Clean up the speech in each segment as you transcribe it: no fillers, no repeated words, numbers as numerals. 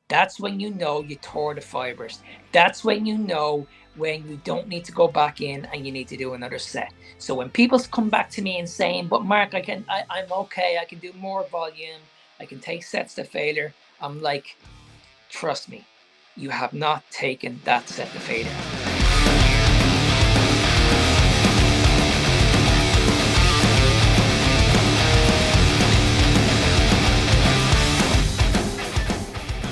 That's when you know you tore the fibers. That's when you know when you don't need to go back in and you need to do another set. So when people come back to me and saying, "But Mark, I'm okay. I can do more volume. I can take sets to failure." I'm like, trust me, you have not taken that set to failure.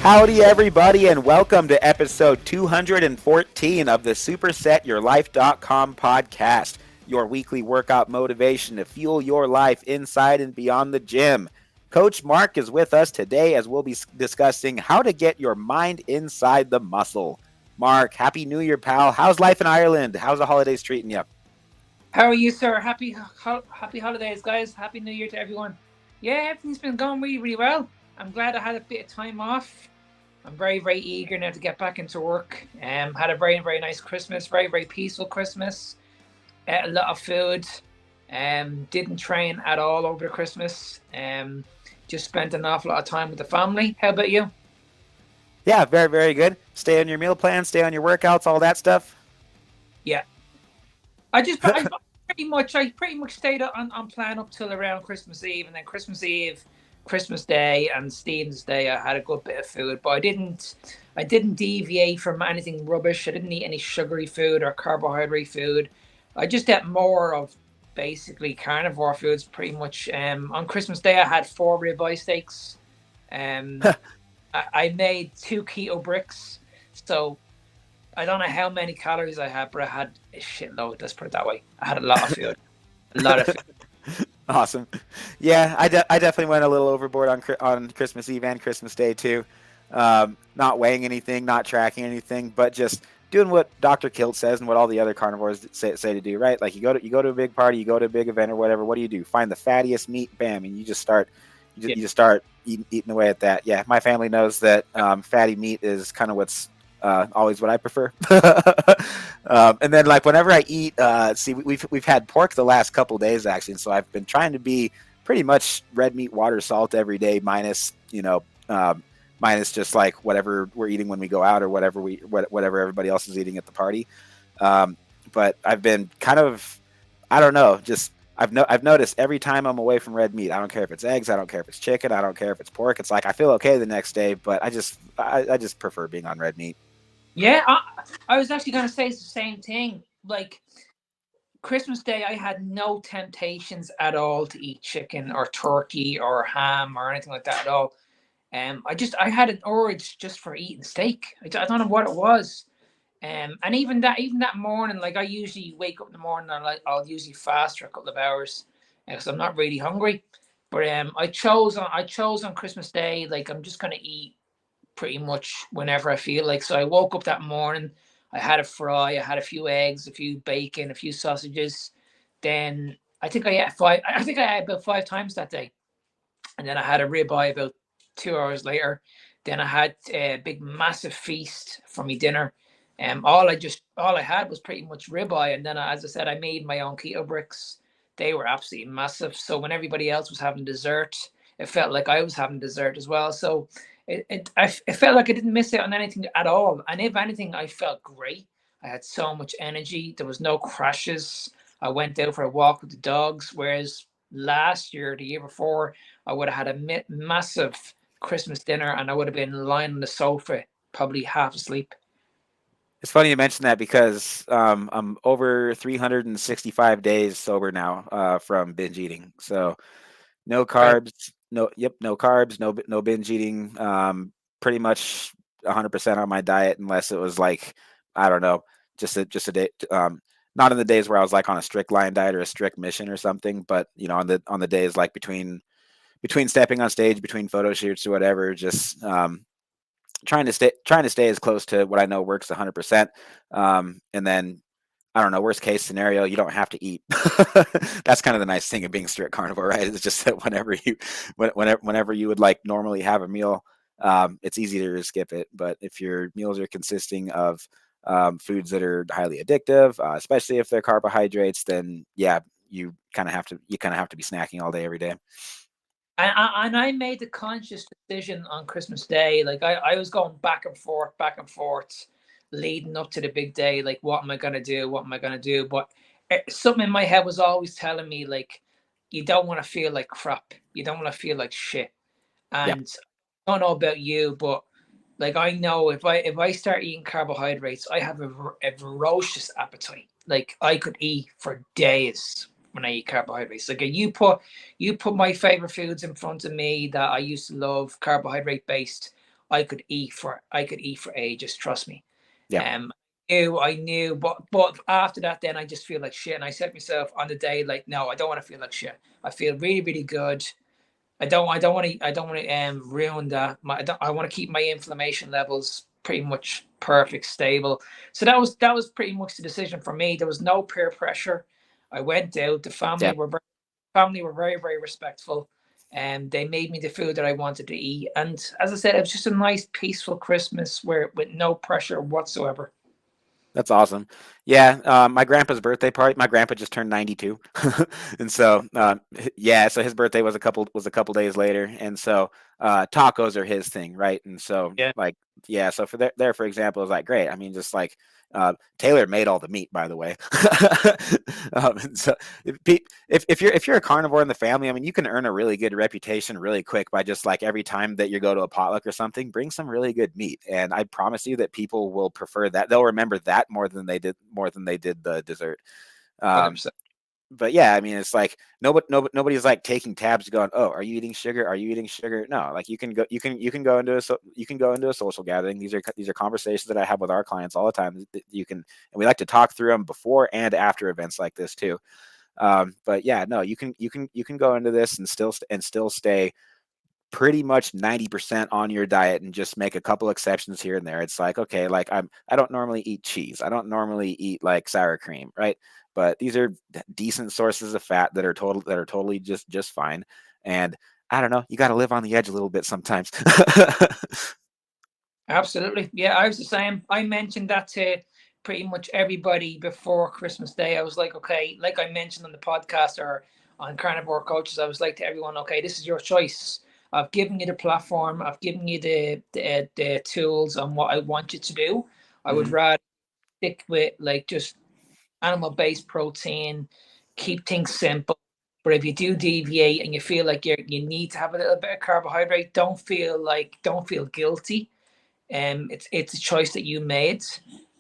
Howdy, everybody, and welcome to episode 214 of the SupersetYourLife.com podcast, your weekly workout motivation to fuel your life inside and beyond the gym. Coach Mark is with us today as we'll be discussing how to get your mind inside the muscle. Mark, Happy New Year, pal. How's life in Ireland? How's the holidays treating you? How are you, sir? Happy holidays, guys. Happy New Year to everyone. Yeah, everything's been going really, really well. I'm glad I had a bit of time off. I'm very, very eager now to get back into work. Had a very, very nice Christmas, very, very peaceful Christmas. Ate a lot of food. Didn't train at all over the Christmas. Just spent an awful lot of time with the family. How about you? Yeah, very, very good. Stay on your meal plan, stay on your workouts, all that stuff. Yeah, I pretty much stayed on plan up till around Christmas Eve, and then Christmas Eve, Christmas Day, and Stephen's Day. I had a good bit of food, but I didn't deviate from anything rubbish. I didn't eat any sugary food or carbohydrate food. I just ate more of basically carnivore foods. Pretty much. On Christmas Day, I had 4 ribeye steaks. Um, I made 2 keto bricks, so I don't know how many calories I had, but I had a shitload. Let's put it that way. I had a lot of food. A lot of food. Awesome. Yeah, I definitely went a little overboard on Christmas Eve and Christmas Day too. Not weighing anything, not tracking anything, but just doing what Dr. Kilt says and what all the other carnivores say to do. Right? Like you go to a big party, you go to a big event or whatever. What do? Find the fattiest meat, bam, and you just start Yeah. you just start eating away at that. Yeah, my family knows that fatty meat is kind of what's always what I prefer. And then like whenever I eat, see, we've had pork the last couple days actually, and so I've been trying to be pretty much red meat, water, salt every day, minus minus just like whatever we're eating when we go out or whatever everybody else is eating at the party. Um, but I've been kind of, I don't know, just I've noticed every time I'm away from red meat, I don't care if it's eggs, I don't care if it's chicken, I don't care if it's pork. It's like I feel okay the next day, but I just prefer being on red meat. Yeah, I was actually going to say the same thing. Like Christmas Day, I had no temptations at all to eat chicken or turkey or ham or anything like that at all. I had an urge just for eating steak. I don't know what it was. And even that morning, like I usually wake up in the morning and I'll usually fast for a couple of hours because I'm not really hungry. But I chose on Christmas Day, like I'm just gonna eat pretty much whenever I feel like. So I woke up that morning, I had a fry, I had a few eggs, a few bacon, a few sausages. Then I think I ate five. I think I ate about 5 times that day, and then I had a ribeye about 2 hours later. Then I had a big massive feast for me dinner. All I had was pretty much ribeye, and then as I said, I made my own keto bricks. They were absolutely massive. So when everybody else was having dessert, it felt like I was having dessert as well. So it felt like I didn't miss out on anything at all. And if anything, I felt great. I had so much energy. There was no crashes. I went out for a walk with the dogs. Whereas last year, the year before, I would have had a massive Christmas dinner and I would have been lying on the sofa, probably half asleep. It's funny you mention that because I'm over 365 days sober now from binge eating. So no Right. carbs, no carbs, no binge eating. Pretty much 100% on my diet, unless it was like I don't know, just a day. Not in the days where I was like on a strict line diet or a strict mission or something, but on the days like between stepping on stage, between photo shoots or whatever, just trying to stay as close to what I know works 100%. And then I don't know, worst case scenario, you don't have to eat. That's kind of the nice thing of being strict carnivore, right? It's just that whenever you would like normally have a meal, it's easier to skip it. But if your meals are consisting of foods that are highly addictive, especially if they're carbohydrates, then yeah, you kind of have to be snacking all day every day. And I made the conscious decision on Christmas Day. Like I was going back and forth, leading up to the big day. Like, what am I gonna do? What am I gonna do? But something in my head was always telling me, like, you don't want to feel like crap. You don't want to feel like shit. Yeah. And I don't know about you, but like I know if I start eating carbohydrates, I have a ferocious appetite. Like I could eat for days when I eat carbohydrates. Like you put my favorite foods in front of me that I used to love, carbohydrate based. I could eat for ages. Trust me. Yeah. Um, I knew, but after that, then I just feel like shit. And I set myself on the day like, no, I don't want to feel like shit. I feel really, really good. I don't want to ruin that. I want to keep my inflammation levels pretty much perfect, stable. So that was pretty much the decision for me. There was no peer pressure. I went out. The family Yeah. were very, very respectful, and they made me the food that I wanted to eat. And as I said, it was just a nice, peaceful Christmas where with no pressure whatsoever. That's awesome. Yeah, my grandpa's birthday party. My grandpa just turned 92, and so yeah, so his birthday was a couple days later, and so tacos are his thing, right? And so Yeah. like yeah, so for there for example, it was like great. I mean, just like Taylor made all the meat, by the way. And so if you're a carnivore in the family, I mean, you can earn a really good reputation really quick by just like every time that you go to a potluck or something, bring some really good meat, and I promise you that people will prefer that. They'll remember that more than they did the dessert. Um, 100%. but yeah, I mean, it's like nobody's like taking tabs, going, "Oh, are you eating sugar? Are you eating sugar?" No, like you can go into a social gathering. These are conversations that I have with our clients all the time. And we like to talk through them before and after events like this too. But yeah, no, you can go into this and still stay pretty much 90% on your diet and just make a couple exceptions here and there. It's like, okay, like I don't normally eat cheese. I don't normally eat like sour cream, right? But these are decent sources of fat that are totally just fine. And I don't know, you got to live on the edge a little bit sometimes. Absolutely. Yeah, I was the same. I mentioned that to pretty much everybody before Christmas Day. I was like, okay, like I mentioned on the podcast or on Carnivore Coaches, I was like to everyone, okay, this is your choice. I've given you the platform. I've given you the tools on what I want you to do. I would Mhm. rather stick with like just animal-based protein, keep things simple. But if you do deviate and you feel like you need to have a little bit of carbohydrate, don't feel guilty. It's a choice that you made.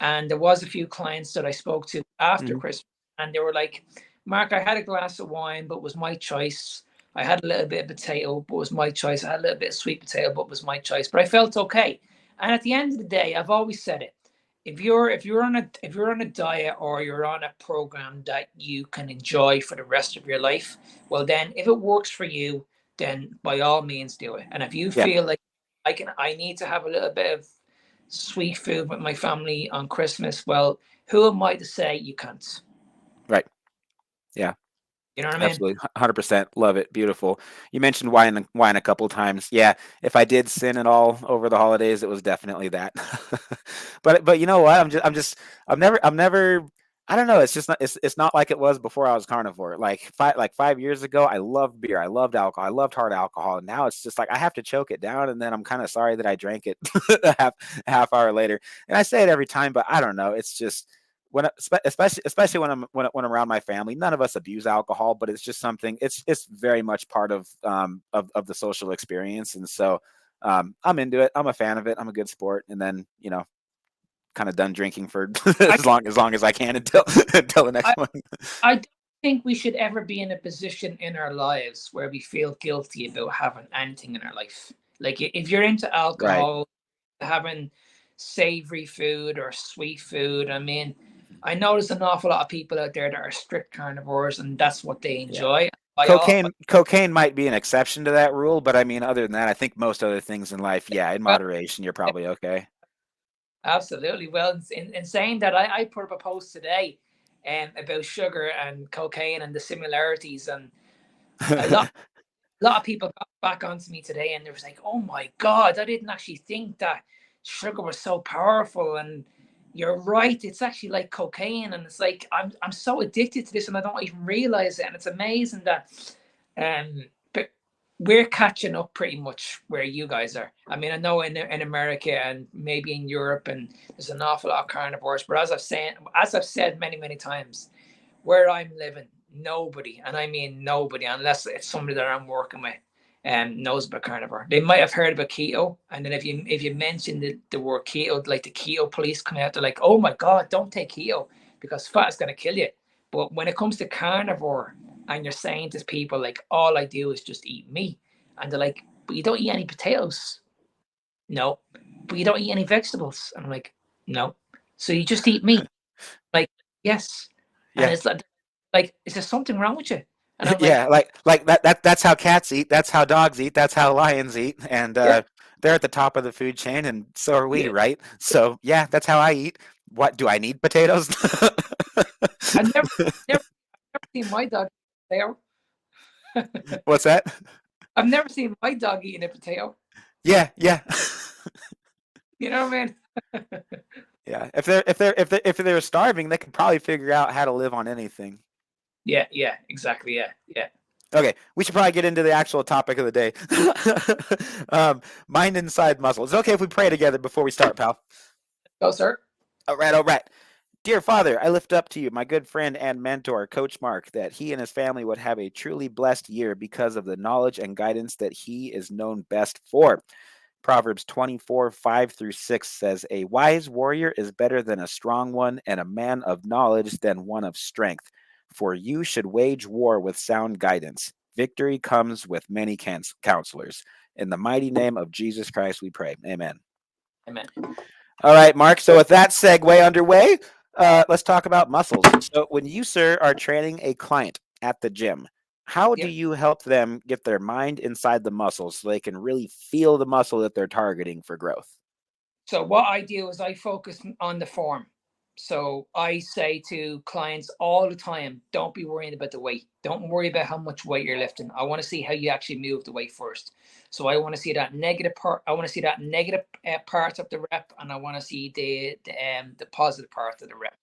And there was a few clients that I spoke to after Mhm. Christmas, and they were like, "Mark, I had a glass of wine, but it was my choice. I had a little bit of potato, but it was my choice. I had a little bit of sweet potato, but it was my choice. But I felt okay." And at the end of the day, I've always said it. If you're on a diet or you're on a program that you can enjoy for the rest of your life, well then if it works for you, then by all means do it. And if you Yeah, feel like I need to have a little bit of sweet food with my family on Christmas, well, who am I to say you can't? right. Yeah. You know what I mean? Absolutely, 100%. Love it. Beautiful. You mentioned wine a couple times. Yeah, if I did sin at all over the holidays, it was definitely that. But you know what? I'm never. I don't know. It's not like it was before I was carnivore. Like 5 years ago, I loved beer. I loved alcohol. I loved hard alcohol. And now it's just like I have to choke it down, and then I'm kind of sorry that I drank it a half hour later. And I say it every time, but I don't know. It's just especially when I'm around my family. None of us abuse alcohol, but it's just something. It's very much part of the social experience, and so I'm into it. I'm a fan of it. I'm a good sport, and then kind of done drinking for I as long as I can until the I next one. I don't think we should ever be in a position in our lives where we feel guilty about having anything in our life. Like if you're into Right. alcohol, having savory food or sweet food, I mean, I know there's an awful lot of people out there that are strict carnivores and that's what they Yeah. enjoy. I all Cocaine might be an exception to that rule, but I mean, other than that, I think most other things in life, yeah, in well, moderation, you're probably okay. absolutely. Well, in saying that, I put up a post today about sugar and cocaine and the similarities, and a lot of people got back onto me today, and they was like, "Oh my god, I didn't actually think that sugar was so powerful." And you're right; it's actually like cocaine, and it's like I'm so addicted to this, and I don't even realize it. And it's amazing that, um, but we're catching up pretty much where you guys are. I mean, I know in America and maybe in Europe, and there's an awful lot of carnivores. But as I've said many, many times, where I'm living, nobody, and I mean nobody, unless it's somebody that I'm working with, knows about carnivore. They might have heard about keto, and then if you mention the word keto, like the keto police come out, they're like, "Oh my God, don't take keto because fat is going to kill you." But when it comes to carnivore, and you're saying to people like, "All I do is just eat meat," and they're like, "But you don't eat any potatoes." No. "But you don't eat any vegetables." And I'm like, "No." "So you just eat meat?" Like, "Yes." And Yeah. it's like, is there something wrong with you? And I'm Yeah, like, like that's how cats eat, that's how dogs eat, that's how lions eat, and yeah, they're at the top of the food chain, and so are we, yeah. right? So yeah, that's how I eat. What do I need potatoes? I've never seen my dog eat a potato. What's that? I've never seen my dog eating a potato. Yeah, yeah. You know what I mean? Yeah. If they're starving, they can probably figure out how to live on anything. Yeah, exactly. Yeah. Okay, we should probably get into the actual topic of the day. Mind inside muscle. Is it okay if we pray together before we start, pal? Go, sir. All right, all right. Dear Father, I lift up to you my good friend and mentor, Coach Mark, that he and his family would have a truly blessed year because of the knowledge and guidance that he is known best for. Proverbs 24:5-6 says, "A wise warrior is better than a strong one, and a man of knowledge than one of strength. For you should wage war with sound guidance. Victory comes with many counselors. In the mighty name of Jesus Christ we pray. Amen." Amen. All right, Mark. So with that segue underway, let's talk about muscles. So when you, sir, are training a client at the gym, how do Yep. you help them get their mind inside the muscles so they can really feel the muscle that they're targeting for growth? So what I do is I focus on the form. So I say to clients all the time, don't be worrying about the weight. Don't worry about how much weight you're lifting. I want to see how you actually move the weight first. So I want to see that negative part. I want to see that negative part of the rep, and I want to see the positive part of the rep.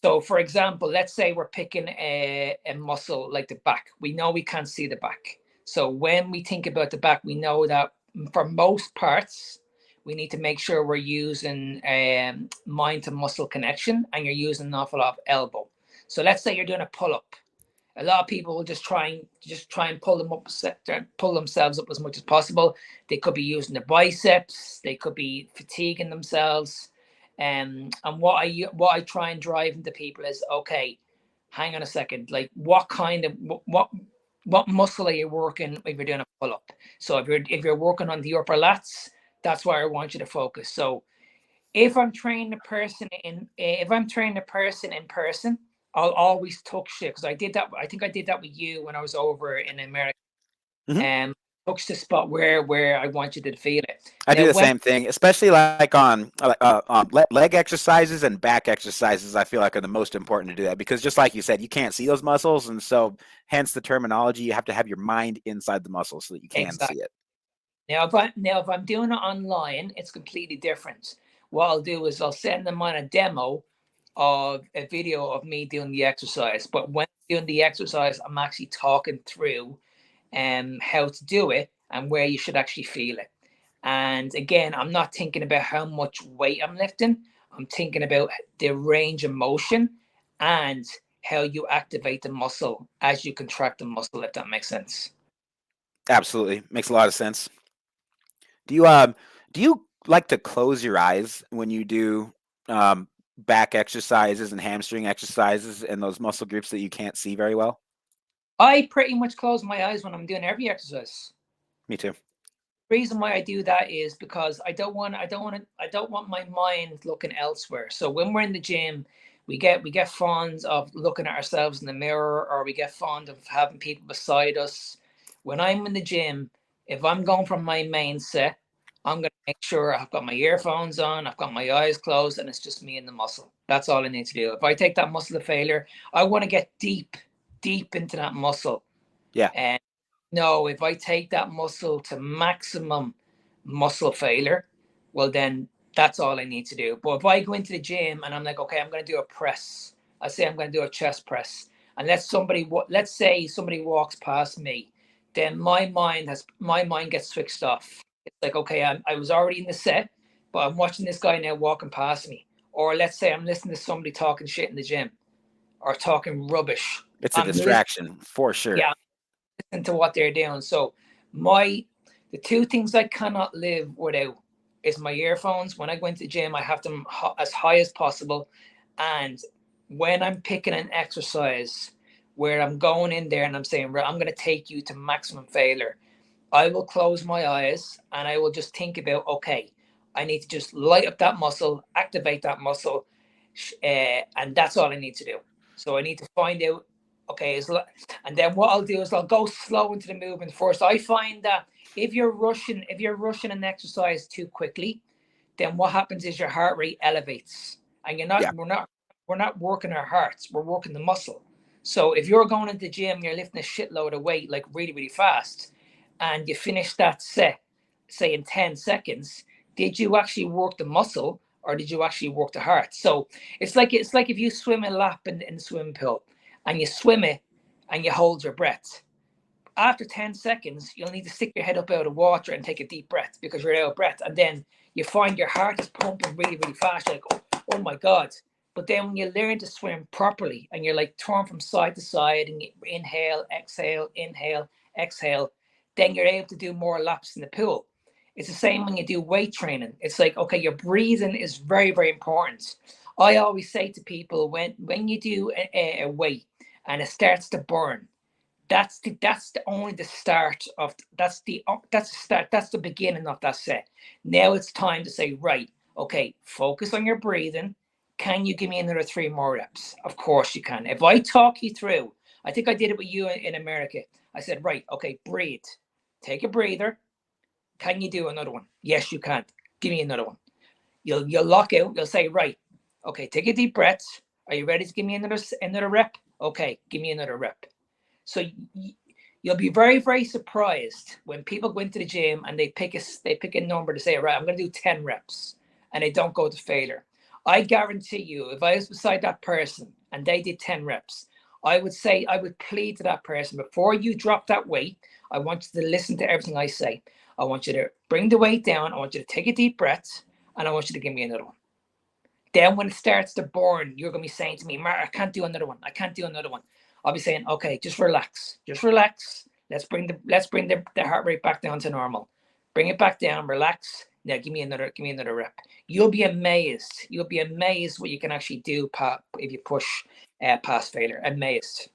So for example, let's say we're picking a muscle like the back. We know we can't see the back. So when we think about the back, we know that for most parts, we need to make sure we're using mind to muscle connection, and you're using an awful lot of elbow. So let's say you're doing a pull up. A lot of people will just try and pull themselves up as much as possible. They could be using the biceps. They could be fatiguing themselves. And what I try and drive into people is, okay, hang on a second. Like, what kind of what muscle are you working if you're doing a pull up? So if you're working on the upper lats, that's where I want you to focus. So if I'm training a person in person, I'll always talk shit, because I did that. I think I did that with you when I was over in America. Mhm. Touch the spot where I want you to feel it. I do Now, the same thing, especially like on leg exercises and back exercises. I feel like are the most important to do that because, just like you said, you can't see those muscles, and so hence the terminology. You have to have your mind inside the muscle so that you can exactly. see it. Now, if I'm doing it online, it's completely different. What I'll do is I'll send them on a demo of a video of me doing the exercise. But when I'm doing the exercise, I'm actually talking through how to do it and where you should actually feel it. And again, I'm not thinking about how much weight I'm lifting. I'm thinking about the range of motion and how you activate the muscle as you contract the muscle, if that makes sense. Absolutely, makes a lot of sense. Do you like to close your eyes when you do back exercises and hamstring exercises and those muscle groups that you can't see very well? I pretty much close my eyes when I'm doing every exercise. Me too. Reason why I do that is because I don't want my mind looking elsewhere. So when we're in the gym, we get fond of looking at ourselves in the mirror, or we get fond of having people beside us. When I'm in the gym, if I'm going from my main set, I'm going to make sure I've got my earphones on, I've got my eyes closed, and it's just me and the muscle. That's all I need to do. If I take that muscle to failure, I want to get deep into that muscle. Yeah. And no, if I take that muscle to maximum muscle failure, well, then that's all I need to do. But if I go into the gym and I'm like, okay, I'm going to do a press. I say I'm going to do a chest press, and let's say somebody walks past me then my mind gets switched off. It's like, okay, I was already in the set, but I'm watching this guy now walking past me. Or let's say I'm listening to somebody talking shit in the gym or talking rubbish. It's a distraction for sure. Yeah, listening to what they're doing. So the two things I cannot live without is my earphones. When I go into the gym, I have them as high as possible. And when I'm picking an exercise where I'm going in there and I'm saying, I'm going to take you to maximum failure, I will close my eyes and I will just think about, okay, I need to just light up that muscle, activate that muscle, and that's all I need to do. So I need to find out, okay, and then what I'll do is I'll go slow into the movement first. I find that if you're rushing an exercise too quickly, then what happens is your heart rate elevates, and we're not working our hearts, we're working the muscle. So if you're going into the gym, you're lifting a shitload of weight like really, really fast, and you finish that set, say in 10 seconds, did you actually work the muscle or did you actually work the heart? So it's like if you swim a lap in the swimming pool and you swim it and you hold your breath. After 10 seconds, you'll need to stick your head up out of water and take a deep breath because you're out of breath. And then you find your heart is pumping really, really fast. You're like, oh my God. But then when you learn to swim properly and you're like turn from side to side and you inhale, exhale, then you're able to do more laps in the pool. It's the same when you do weight training. It's like, okay, your breathing is very, very important. I always say to people when you do a weight and it starts to burn, that's the beginning of that set. Now it's time to say, right, okay, focus on your breathing. Can you give me another 3 more reps? Of course you can. If I talk you through, I think I did it with you in America. I said, right, okay, breathe. Take a breather. Can you do another one? Yes, you can. Give me another one. You'll lock out. You'll say, right, okay, take a deep breath. Are you ready to give me another rep? Okay, give me another rep. So you'll be very, very surprised when people go into the gym and they pick a number to say, right, I'm going to do 10 reps, and they don't go to failure. I guarantee you, if I was beside that person and they did 10 reps, I would plead to that person, before you drop that weight, I want you to listen to everything I say. I want you to bring the weight down. I want you to take a deep breath, and I want you to give me another one. Then when it starts to burn, you're going to be saying to me, Mark, I can't do another one. I can't do another one. I'll be saying, okay, just relax. Just relax. Let's bring the heart rate back down to normal. Bring it back down, relax. Now give me another rep. You'll be amazed. You'll be amazed what you can actually do if you push past failure. Amazed.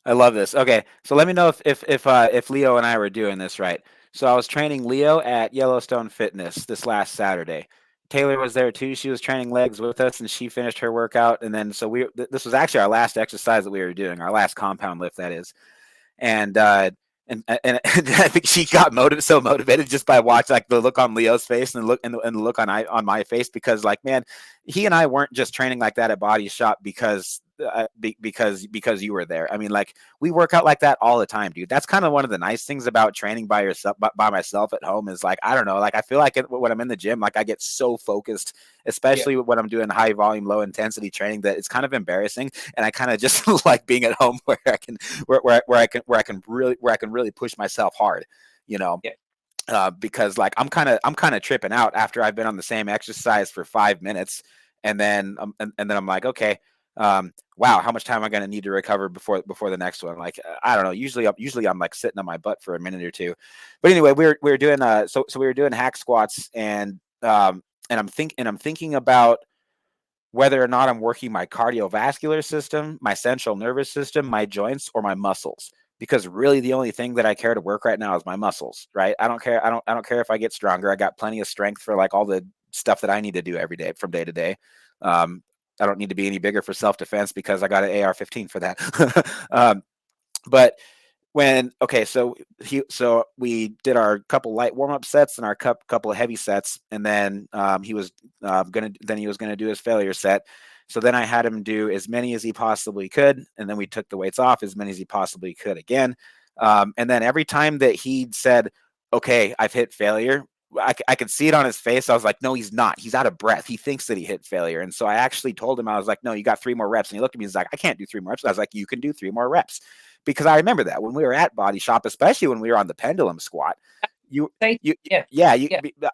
I love this. Okay, so let me know if Leo and I were doing this right. So I was training Leo at Yellowstone Fitness this last Saturday. Taylor was there too. She was training legs with us, and she finished her workout. And then so this was actually our last exercise that we were doing, our last compound lift, that is. And I think she got so motivated just by watching like the look on Leo's face and the look on my face, because like, man, he and I weren't just training like that at Body Shop because you were there. I mean, like, we work out like that all the time, dude. That's kind of one of the nice things about training by myself at home is, like, I don't know, like, I feel like when I'm in the gym, like, I get so focused, especially when I'm doing high volume, low intensity training, that it's kind of embarrassing. And I kind of just like being at home where I can really push myself hard, you know. Because like I'm kind of tripping out after I've been on the same exercise for 5 minutes, and then I'm like, okay, wow, how much time am I going to need to recover before the next one? Like, I don't know. Usually I'm like sitting on my butt for a minute or two. But anyway, we were doing so we were doing hack squats, and I'm thinking about whether or not I'm working my cardiovascular system, my central nervous system, my joints, or my muscles. Because really the only thing that I care to work right now is my muscles, right? I don't care if I get stronger. I got plenty of strength for like all the stuff that I need to do every day from day to day. I don't need to be any bigger for self-defense because I got an AR-15 for that. But so we did our couple light warm-up sets and our couple of heavy sets, and then he was gonna do his failure set. So then I had him do as many as he possibly could, and then we took the weights off as many as he possibly could again. And then every time that he said, okay, I've hit failure, I could see it on his face. I was like, no, he's not. He's out of breath. He thinks that he hit failure. And so I actually told him, I was like, no, you got 3 more reps. And he looked at me, he's like, I can't do 3 more reps. I was like, you can do 3 more reps. because I remember that when we were at Body Shop, especially when we were on the pendulum squat, you, Yeah.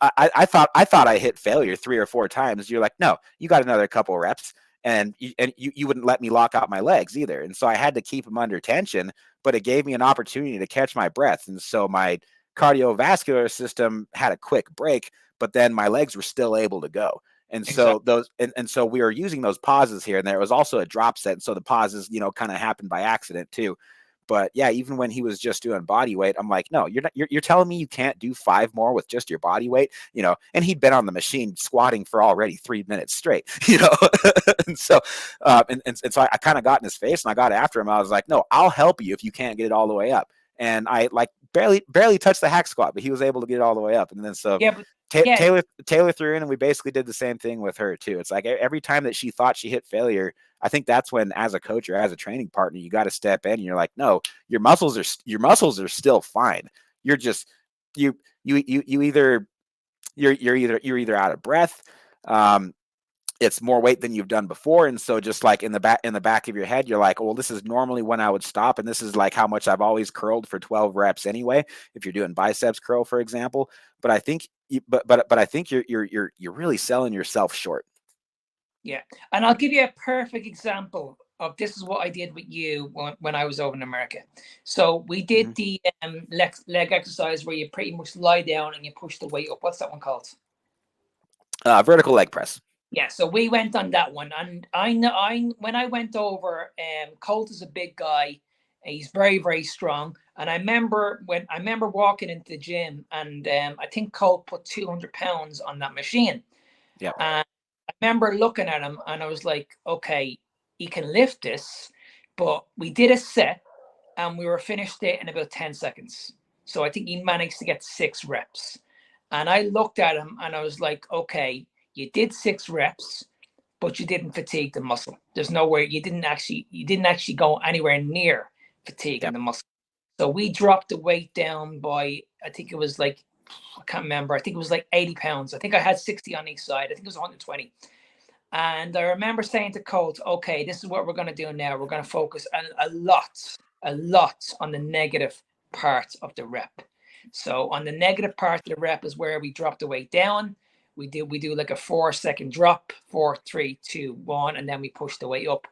I thought I hit failure 3 or 4 times. You're like, no, you got another couple reps. And you wouldn't let me lock out my legs either. And so I had to keep them under tension, but it gave me an opportunity to catch my breath. And so my cardiovascular system had a quick break, but then my legs were still able to go. And so so we were using those pauses here and there. It was also a drop set. And so the pauses, kind of happened by accident too. But yeah, even when he was just doing body weight, I'm like, no, you're telling me you can't do 5 more with just your body weight, and he'd been on the machine squatting for already 3 minutes straight, and so, so I kind of got in his face and I got after him. I was like, no, I'll help you if you can't get it all the way up. And I like barely touched the hack squat, but he was able to get it all the way up. And then so Taylor threw in, and we basically did the same thing with her too. It's like every time that she thought she hit failure, I think that's when, as a coach or as a training partner, you got to step in and you're like, no, your muscles are still fine. You're just you're either out of breath. It's more weight than you've done before. And so just like in the back of your head, you're like, well, this is normally when I would stop. And this is like how much I've always curled for 12 reps anyway, if you're doing biceps curl, for example. But I think, I think you're really selling yourself short. Yeah. And I'll give you a perfect example of this is what I did with you when I was over in America. So we did the leg exercise where you pretty much lie down and you push the weight up. What's that one called? Vertical leg press. Yeah, so we went on that one, and I know when I went over, Colt is a big guy, he's very, very strong, and I remember walking into the gym, and I think Colt put 200 pounds on that machine. Yeah, and I remember looking at him, and I was like, okay, he can lift this, but we did a set, and we were finished it in about 10 seconds. So I think he managed to get 6 reps, and I looked at him, and I was like, okay. You did 6 reps, but you didn't fatigue the muscle. There's nowhere you didn't actually go anywhere near fatiguing the muscle. So we dropped the weight down by, I think it was like, I can't remember. I think it was like 80 pounds. I think I had 60 on each side. I think it was 120. And I remember saying to Colt, okay, this is what we're going to do now. We're going to focus a lot on the negative part of the rep. So on the negative part of the rep is where we drop the weight down. We do like a 4-second drop, 4, 3, 2, 1, and then we push the weight up.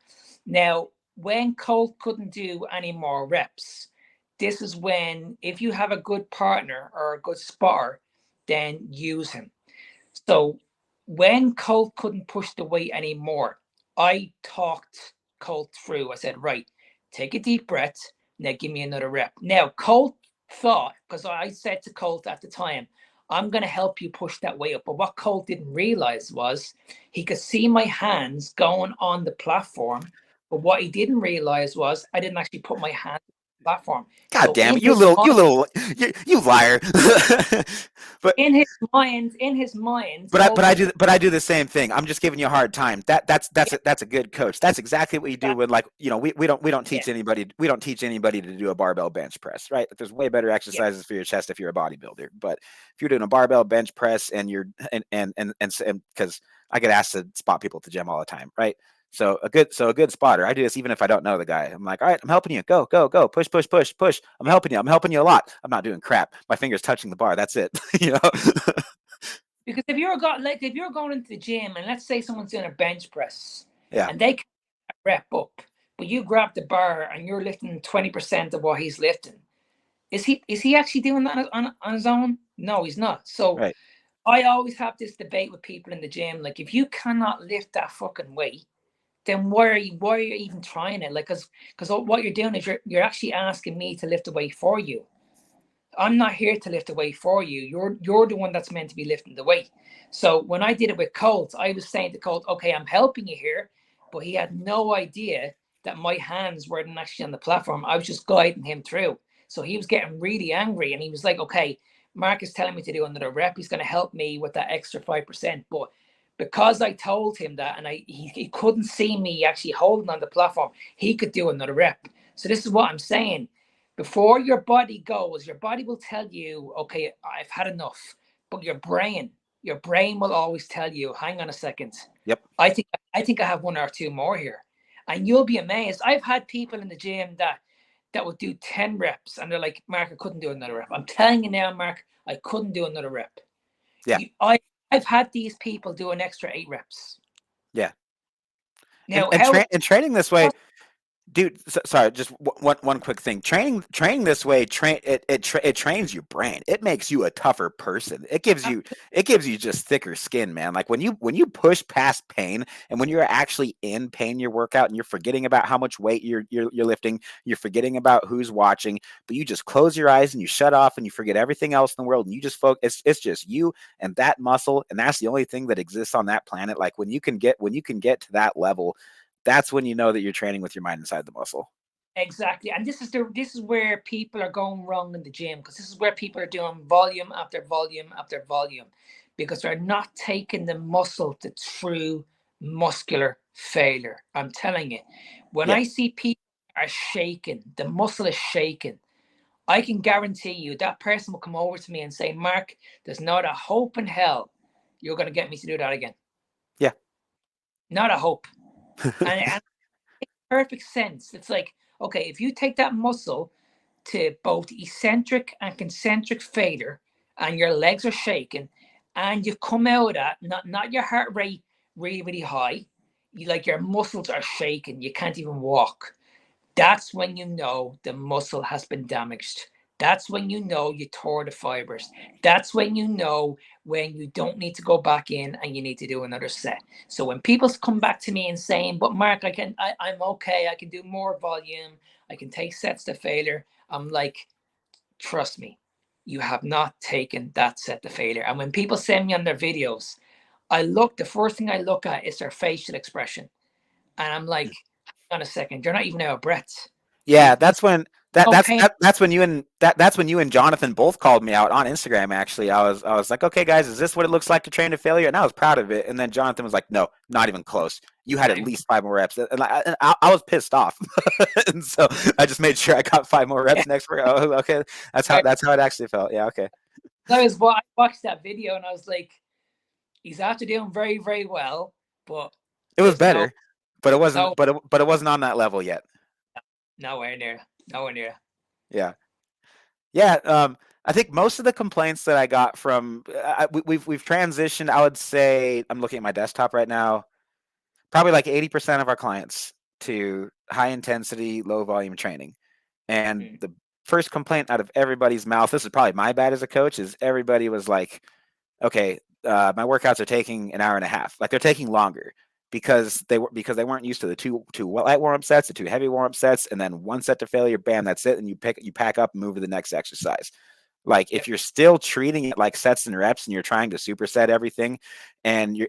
Now, when Colt couldn't do any more reps, this is when, if you have a good partner or a good spotter, then use him. So when Colt couldn't push the weight anymore, I talked Colt through. I said, right, take a deep breath. Now give me another rep. Now, Colt thought, because I said to Colt at the time, I'm going to help you push that weight up. But what Colt didn't realize was he could see my hands going on the platform. But what he didn't realize was I didn't actually put my hands on the platform. God damn it, you liar. But in his mind. But I do the same thing. I'm just giving you a hard time. That's a good coach. That's exactly what you do when, like, we don't teach anybody to do a barbell bench press, right? There's way better exercises for your chest if you're a bodybuilder. But if you're doing a barbell bench press and you're and because I get asked to spot people at the gym all the time, right? So a good spotter. I do this even if I don't know the guy. I'm like, all right, I'm helping you. Go, push. I'm helping you a lot. I'm not doing crap. My finger's touching the bar. That's it. Because if you're going into the gym and let's say someone's doing a bench press, and they can rep up, but you grab the bar and you're lifting 20% of what he's lifting, is he actually doing that on his own? No, he's not. So right. I always have this debate with people in the gym. Like, if you cannot lift that fucking weight, then why are you even trying it? Like, because what you're doing is you're actually asking me to lift the weight for you. I'm not here to lift the weight for you. You're the one that's meant to be lifting the weight. So when I did it with Colt, I was saying to Colt, okay, I'm helping you here, but he had no idea that my hands weren't actually on the platform. I was just guiding him through. So he was getting really angry, and he was like, okay, Mark is telling me to do another rep. He's going to help me with that extra 5%. But because I told him that, and he couldn't see me actually holding on the platform, he could do another rep. So this is what I'm saying. Before your body goes, your body will tell you, okay, I've had enough. But your brain will always tell you, hang on a second. Yep. I think I have 1 or 2 more here. And you'll be amazed. I've had people in the gym that that would do 10 reps and they're like, Mark, I couldn't do another rep. I'm telling you now, Mark, I couldn't do another rep. Yeah. I've had these people do an extra 8 reps. Yeah. Now, And training this way, dude, sorry, just one quick thing. Training this way, it trains your brain. It makes you a tougher person. It gives you just thicker skin, man. Like when you push past pain, and when you're actually in pain your workout, and you're forgetting about how much weight you're lifting, you're forgetting about who's watching, but you just close your eyes and you shut off and you forget everything else in the world, and you just focus. It's just you and that muscle, and that's the only thing that exists on that planet. Like when you can get to that level, that's when you know that you're training with your mind inside the muscle. Exactly. And this is where people are going wrong in the gym, because this is where people are doing volume after volume after volume, because they're not taking the muscle to true muscular failure. I'm telling you, when I see people are shaking, the muscle is shaking, I can guarantee you that person will come over to me and say, Mark, there's not a hope in hell you're going to get me to do that again. Yeah. Not a hope. and it makes perfect sense. It's like, okay, if you take that muscle to both eccentric and concentric failure and your legs are shaking and you come out of that, not your heart rate really, really high, like your muscles are shaking, you can't even walk. That's when you know the muscle has been damaged. That's when you know you tore the fibers. That's when you know when you don't need to go back in and you need to do another set. So when people come back to me and saying, but Mark, I'm okay, I can do more volume, I can take sets to failure, I'm like, trust me, you have not taken that set to failure. And when people send me on their videos, the first thing I look at is their facial expression. And I'm like, hang on a second, you're not even out of breath. Yeah, that's when no pain. that's when you and Jonathan both called me out on Instagram. Actually, I was like, okay, guys, is this what it looks like to train to failure? And I was proud of it. And then Jonathan was like, no, not even close. You had at least 5 more reps, and I was pissed off, and so I just made sure I got 5 more reps next week. Oh, okay, that's how it actually felt. Yeah, okay. I watched that video and I was like, he's after doing very, very well, but It was there's better, but it wasn't. no But it wasn't on that level yet. nowhere near. Yeah. Yeah, I think most of the complaints that I got from we've transitioned. I would say I'm looking at my desktop right now. Probably like 80% of our clients to high intensity, low volume training. And the first complaint out of everybody's mouth, this is probably my bad as a coach, is everybody was like, okay, my workouts are taking an hour and a half. Like they're taking longer because they weren't used to the two light warm up sets, the 2 heavy warm up sets, and then 1 set to failure. Bam, that's it. And you pack up and move to the next exercise. Like if you're still treating it like sets and reps, and you're trying to superset everything, and you're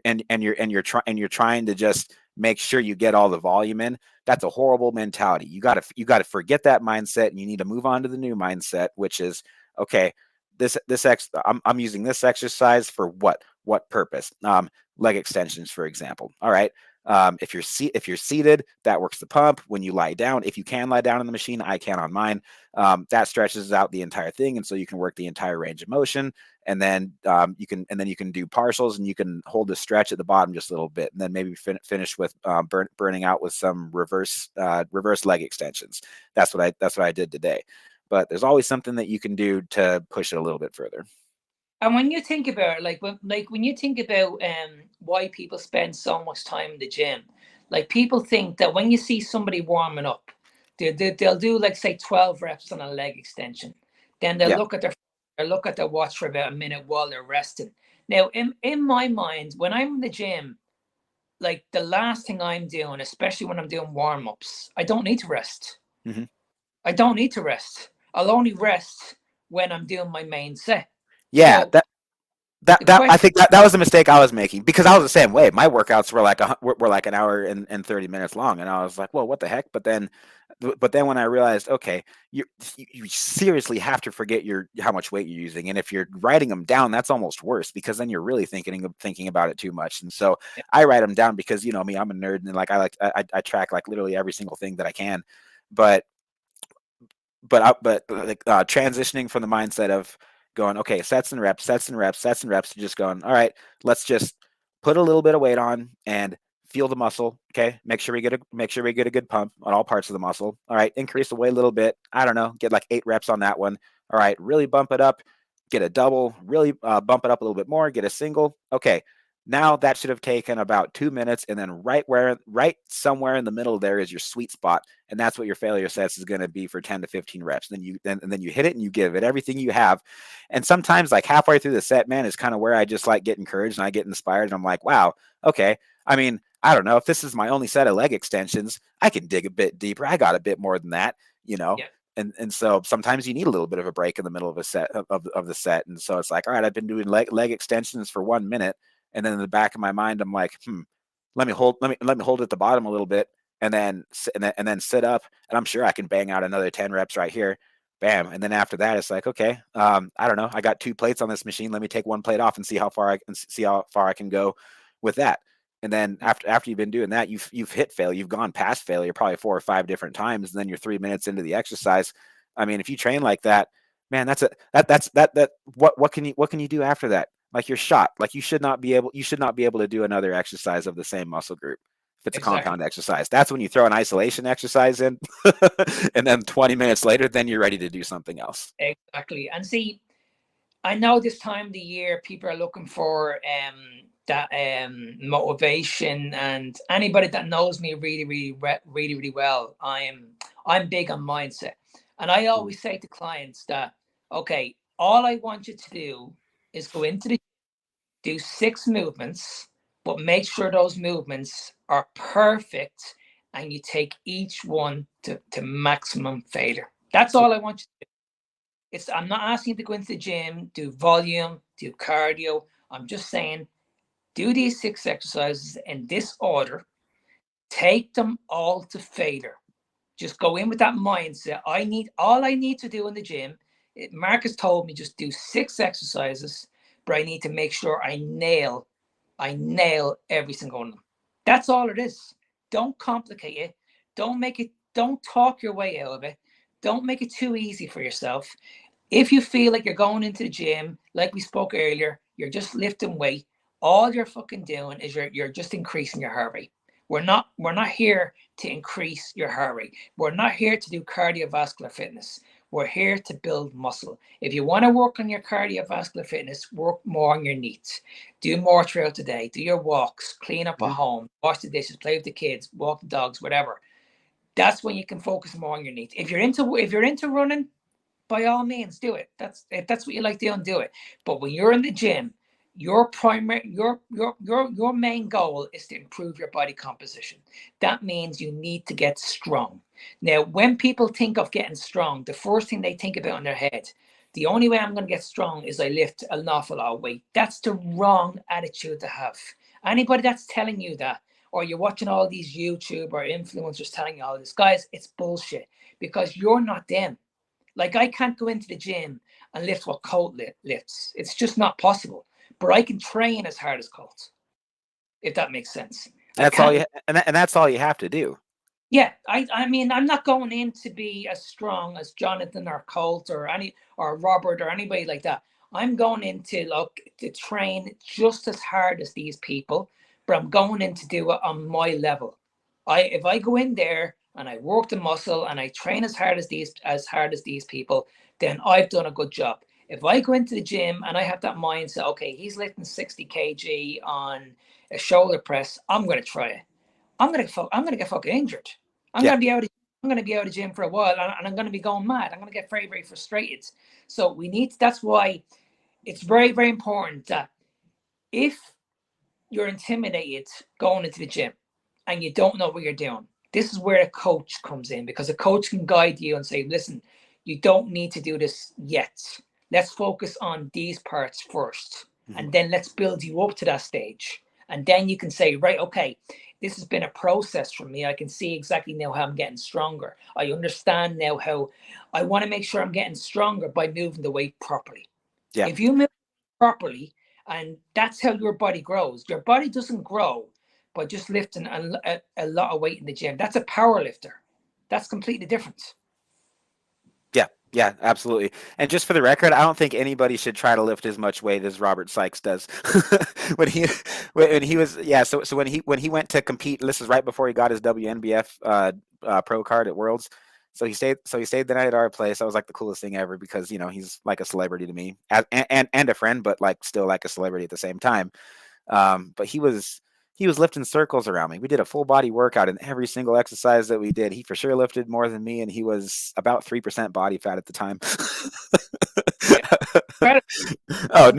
trying to just make sure you get all the volume in, that's a horrible mentality. You got to forget that mindset, and you need to move on to the new mindset, which is, okay, I'm using this exercise for what purpose? Leg extensions, for example. All right. If you're seated, that works the pump. When you lie down, if you can lie down in the machine, I can on mine. That stretches out the entire thing, and so you can work the entire range of motion. And then you can do partials, and you can hold the stretch at the bottom just a little bit, and then maybe finish with burning out with some reverse leg extensions. That's what I did today. But there's always something that you can do to push it a little bit further. And when you think about it, when you think about why people spend so much time in the gym, like people think that when you see somebody warming up, they'll do like say 12 reps on a leg extension. Then they'll look at their watch for about a minute while they're resting. Now, in my mind, when I'm in the gym, like the last thing I'm doing, especially when I'm doing warm-ups, I don't need to rest. Mm-hmm. I don't need to rest. I'll only rest when I'm doing my main set. Yeah, So I think that was a mistake I was making, because I was the same way. My workouts were like an hour and 30 minutes long, and I was like, well, what the heck? But then when I realized, okay, you seriously have to forget how much weight you're using, and if you're writing them down, that's almost worse, because then you're really thinking about it too much. And so I write them down, because you know me, I'm a nerd, and like I track like literally every single thing that I can. But transitioning from the mindset of going, okay, sets and reps, to just going, all right, let's just put a little bit of weight on and feel the muscle. Okay, make sure we get a good pump on all parts of the muscle. All right, increase the weight a little bit. I don't know, get like 8 reps on that one. All right, really bump it up, get a double, really bump it up a little bit more, get a single. Okay, now that should have taken about 2 minutes, and then right somewhere in the middle there is your sweet spot, and that's what your failure sets is going to be for 10 to 15 reps. Then you hit it and you give it everything you have. And sometimes like halfway through the set, man, is kind of where I just like get encouraged and I get inspired, and I'm like, wow, okay. I mean, I don't know if this is my only set of leg extensions, I can dig a bit deeper. I got a bit more than that, you know. Yeah. And so sometimes you need a little bit of a break in the middle of a set of the set. And so it's like, all right, I've been doing leg extensions for 1 minute. And then in the back of my mind, I'm like, let me hold at the bottom a little bit, and then sit up, and I'm sure I can bang out another 10 reps right here. Bam. And then after that, it's like, okay, I don't know. I got 2 plates on this machine. Let me take 1 plate off and see how far I can go with that. And then after you've been doing that, you've hit failure. You've gone past failure probably 4 or 5 different times. And then you're 3 minutes into the exercise. I mean, if you train like that, man, what can you do after that? Like you're shot. Like you should not be able to do another exercise of the same muscle group. If it's a compound exercise, that's when you throw an isolation exercise in, and then 20 minutes later, then you're ready to do something else. Exactly. And see, I know this time of the year, people are looking for that motivation, and anybody that knows me really well, I'm big on mindset. And I always say to clients that, okay, all I want you to do is go into the do 6 movements, but make sure those movements are perfect and you take each one to maximum failure. That's all I want you to do. I'm not asking you to go into the gym, do volume, do cardio. I'm just saying, do these 6 exercises in this order, take them all to failure. Just go in with that mindset. All I need to do in the gym. Marcus told me just do 6 exercises, but I need to make sure I nail every single one of them. That's all it is. Don't complicate it. Don't talk your way out of it. Don't make it too easy for yourself. If you feel like you're going into the gym, like we spoke earlier, you're just lifting weight, all you're fucking doing is you're just increasing your heart rate. We're not here to increase your heart rate. We're not here to do cardiovascular fitness. We're here to build muscle. If you want to work on your cardiovascular fitness, work more on your needs. Do more throughout the day. Do your walks, clean up at home, wash the dishes, play with the kids, walk the dogs, whatever. That's when you can focus more on your needs. If you're into running, by all means, do it. If that's what you like doing, do it. But when you're in the gym, your main goal is to improve your body composition. That means you need to get strong. Now, when people think of getting strong, the first thing they think about in their head, the only way I'm going to get strong is I lift an awful lot of weight. That's the wrong attitude to have. Anybody that's telling you that, or you're watching all these YouTube or influencers telling you all this, guys, it's bullshit, because you're not them. Like, I can't go into the gym and lift what Colt lifts. It's just not possible. But I can train as hard as Colt, if that makes sense. That's all you have to do. Yeah, I mean, I'm not going in to be as strong as Jonathan or Colt or Robert or anybody like that. I'm going in to train just as hard as these people, but I'm going in to do it on my level. If I go in there and I work the muscle and I train as hard as these people, then I've done a good job. If I go into the gym and I have that mindset, okay, he's lifting 60 kg on a shoulder press, I'm going to try it. I'm gonna get fucking injured. I'm gonna be out of the gym for a while, and I'm gonna be going mad. I'm gonna get very, very frustrated. So that's why it's very, very important that if you're intimidated going into the gym and you don't know what you're doing, this is where a coach comes in, because a coach can guide you and say, listen, you don't need to do this yet. Let's focus on these parts first, and then let's build you up to that stage. And then you can say, right, okay, this has been a process for me. I can see exactly now how I'm getting stronger. I understand now how I want to make sure I'm getting stronger by moving the weight properly. Yeah. If you move properly, and that's how your body grows. Your body doesn't grow by just lifting a lot of weight in the gym. That's a power lifter. That's completely different. Yeah, Yeah, absolutely. And just for the record, I don't think anybody should try to lift as much weight as Robert Sykes does. when he when he was yeah, so when he went to compete, this is right before he got his WNBF pro card at Worlds. So he stayed the night at our place. That was like the coolest thing ever because he's like a celebrity to me, and a friend, but like still like a celebrity at the same time. But he was lifting circles around me. We did a full body workout, and every single exercise that we did, he for sure lifted more than me, and he was about 3% body fat at the time. Yeah. Incredible. Oh, Incredible.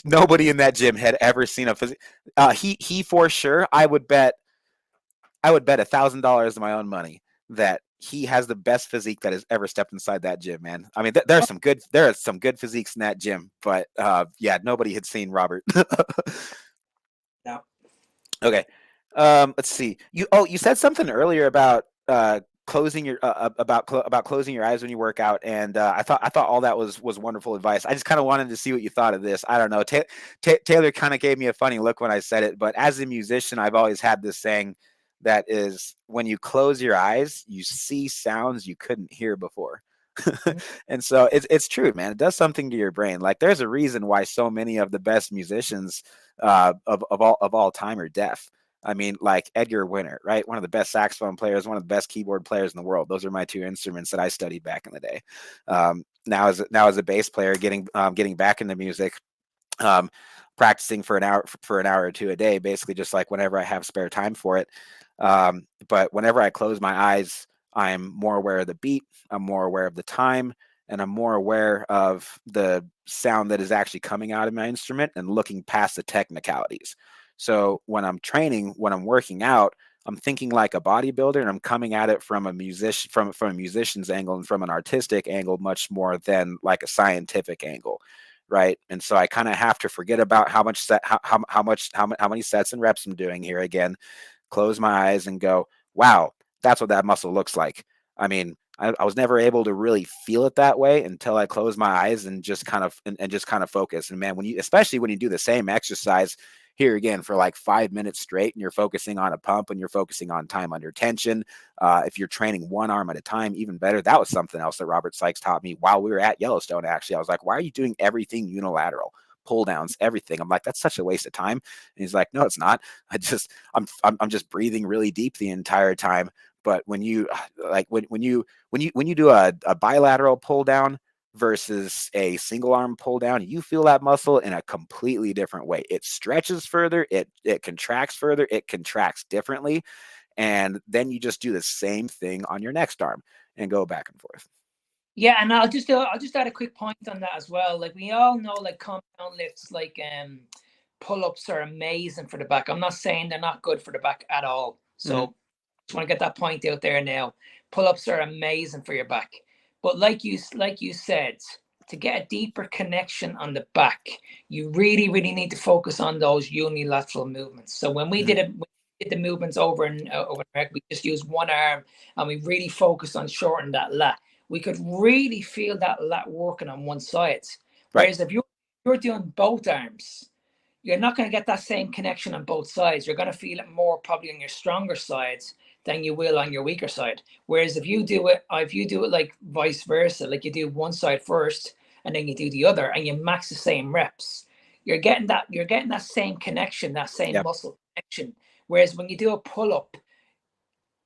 nobody in that gym had ever seen a physique. He for sure. I would bet $1,000 of my own money that he has the best physique that has ever stepped inside that gym, man. I mean, there are some good physiques in that gym, but yeah, nobody had seen Robert. No. Okay. Let's see. You said something earlier about closing your about closing your eyes when you work out, and I thought all that was wonderful advice. I just kind of wanted to see what you thought of this. I don't know. Taylor kind of gave me a funny look when I said it, but as a musician, I've always had this saying that is when you close your eyes, you see sounds you couldn't hear before. Mhm. And so it's true, man. It does something to your brain. Like there's a reason why so many of the best musicians of all time are deaf. I mean, like Edgar Winter, right? One of the best saxophone players, one of the best keyboard players in the world. Those are my two instruments that I studied back in the day. Now as a bass player, getting back into music, um, practicing for an hour or two a day, basically just like whenever I have spare time for it. But whenever I close my eyes, I'm more aware of the beat, I'm more aware of the time, and I'm more aware of the sound that is actually coming out of my instrument and looking past the technicalities. So when I'm training, when I'm working out, I'm thinking like a bodybuilder, and I'm coming at it from a musician's angle and from an artistic angle much more than like a scientific angle, right? And so I kind of have to forget about how many sets and reps I'm doing here again, close my eyes and go, wow, that's what that muscle looks like. I mean, I was never able to really feel it that way until I closed my eyes and just kind of focus. And man, especially when you do the same exercise here again for like 5 minutes straight, and you're focusing on a pump and you're focusing on time under tension. If you're training one arm at a time, even better. That was something else that Robert Sykes taught me while we were at Yellowstone. Actually, I was like, why are you doing everything unilateral? Pull downs, everything. I'm like, that's such a waste of time. And he's like, no, it's not. I'm just breathing really deep the entire time. But when you like when you do a bilateral pull down versus a single arm pull down, you feel that muscle in a completely different way. It stretches further, it contracts further, it contracts differently, and then you just do the same thing on your next arm and go back and forth. Yeah, and I'll just add a quick point on that as well. Like we all know, like compound lifts, like pull ups are amazing for the back. I'm not saying they're not good for the back at all. Mm-hmm. So just want to get that point out there now. Pull ups are amazing for your back, but like you said, to get a deeper connection on the back, you really need to focus on those unilateral movements. So when we Mm-hmm. did it. Did the movements over in America, we just used one arm and we really focused on shortening that lat. We could really feel that lat working on one side. Right. Whereas if you're doing both arms, you're not going to get that same connection on both sides. You're going to feel it more probably on your stronger sides than you will on your weaker side. Whereas if you do it like vice versa, like you do one side first and then you do the other, and you max the same reps, you're getting that same connection, that same Yep. muscle connection. Whereas when you do a pull up,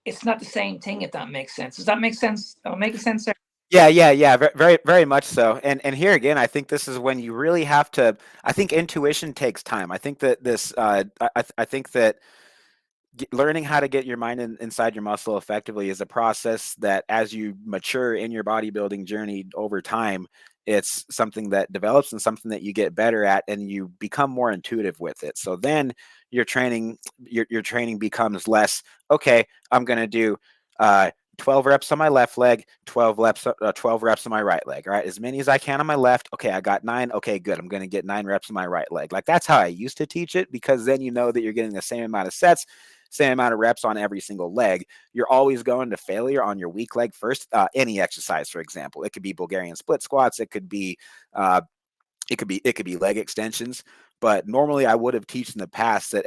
it's not the same thing. If that makes sense. Does that make sense? Am I making sense there? Yeah. Very, very much so. And here again, I think this is when you really have to. I think intuition takes time. I think that I think that learning how to get your mind inside your muscle effectively is a process that, as you mature in your bodybuilding journey over time, it's something that develops and something that you get better at, and you become more intuitive with it. So then your training becomes less, okay, I'm going to do 12 reps on my left leg, 12 reps on my right leg. All right, as many as I can on my left. Okay, I got 9. Okay, good. I'm going to get 9 reps on my right leg. Like that's how I used to teach it, because then you know that you're getting the same amount of sets, same amount of reps on every single leg. You're always going to failure on your weak leg first. Any exercise, for example, it could be Bulgarian split squats. Uh, it could be leg extensions. But normally I would have taught in the past that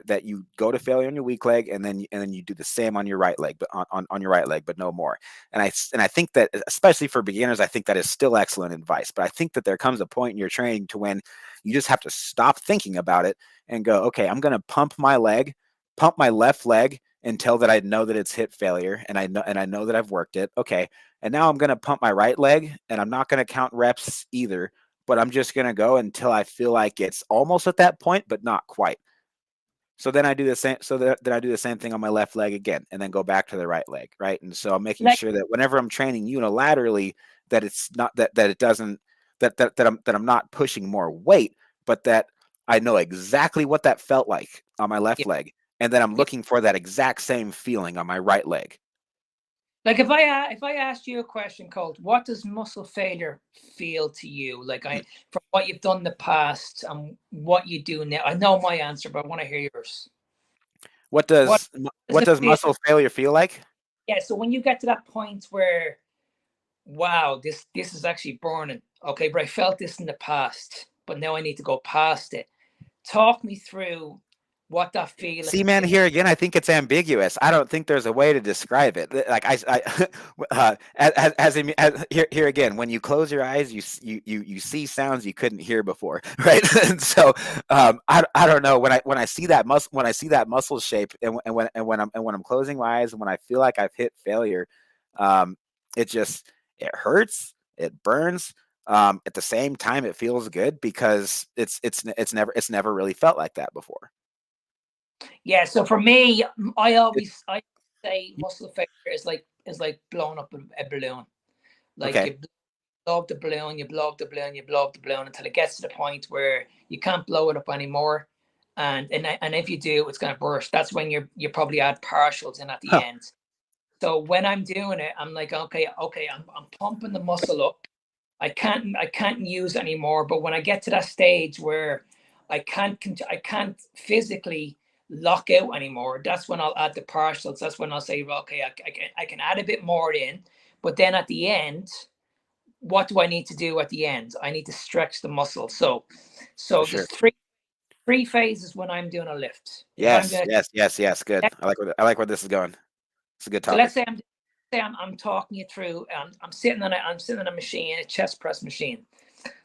that you go to failure on your weak leg, and then you do the same on your right leg, but on your right leg, but no more. And I think that, especially for beginners, I think that is still excellent advice. But I think that there comes a point in your training to when you just have to stop thinking about it and go, okay, I'm going to pump my left leg until that I know that it's hit failure, and I know that I've worked it. Okay, and now I'm going to pump my right leg, and I'm not going to count reps either, but I'm just going to go until I feel like it's almost at that point, but not quite. So then I do the same. So then I do the same thing on my left leg again, and then go back to the right leg, right? And so I'm making sure that whenever I'm training unilaterally, that it's not that it doesn't that I'm not pushing more weight, but that I know exactly what that felt like on my left leg, and then I'm looking for that exact same feeling on my right leg. Like if I asked you a question, Colt, what does muscle failure feel to you? Like from what you've done in the past and what you do now. I know my answer, but I want to hear yours. What does muscle failure feel like? Yeah, so when you get to that point where, wow, this is actually burning. Okay, but I felt this in the past, but now I need to go past it. Talk me through what that feeling. See, man, here again, I think it's ambiguous. I don't think there's a way to describe it. Like here again, when you close your eyes, you see sounds you couldn't hear before, right? And so I don't know, when I see that muscle shape, and when I'm closing my eyes, and when I feel like I've hit failure, it hurts, it burns. At the same time, it feels good because it's never really felt like that before. Yeah, so for me, I say muscle failure is like blowing up a balloon. Like you blow up the balloon, you blow up the balloon, you blow up the balloon until it gets to the point where you can't blow it up anymore. And if you do, it's going to burst. That's when you probably add partials in at the end. So when I'm doing it, I'm like, okay, I'm pumping the muscle up. I can't use it anymore. But when I get to that stage where I can't physically lock out anymore, that's when I'll add the partials. That's when I'll say, well, okay, I can add a bit more in. But then at the end, what do I need to do at the end? I need to stretch the muscle. So there's three phases when I'm doing a lift. Yes. Good. I like where this is going. It's a good topic. So let's say I'm talking you through. I'm sitting on a machine, a chest press machine.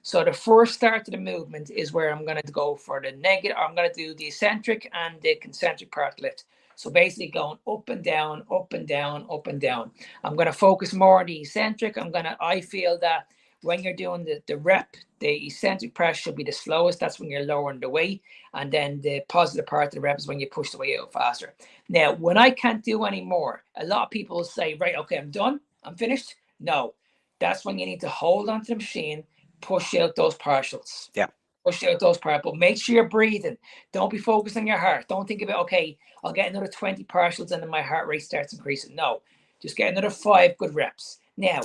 So the first start of the movement is where I'm going to go for the negative. I'm going to do the eccentric and the concentric part lift. So basically going up and down, up and down, up and down. I'm going to focus more on the eccentric. I feel that when you're doing the rep, the eccentric press should be the slowest. That's when you're lowering the weight. And then the positive part of the rep is when you push the weight out faster. Now, when I can't do any more, a lot of people will say, right, okay, I'm done. I'm finished. No, that's when you need to hold onto the machine, push out those partials. Yeah. Push out those partials. But make sure you're breathing. Don't be focused on your heart. Don't think about, okay, I'll get another 20 partials and then my heart rate starts increasing. No, just get another 5 good reps. Now,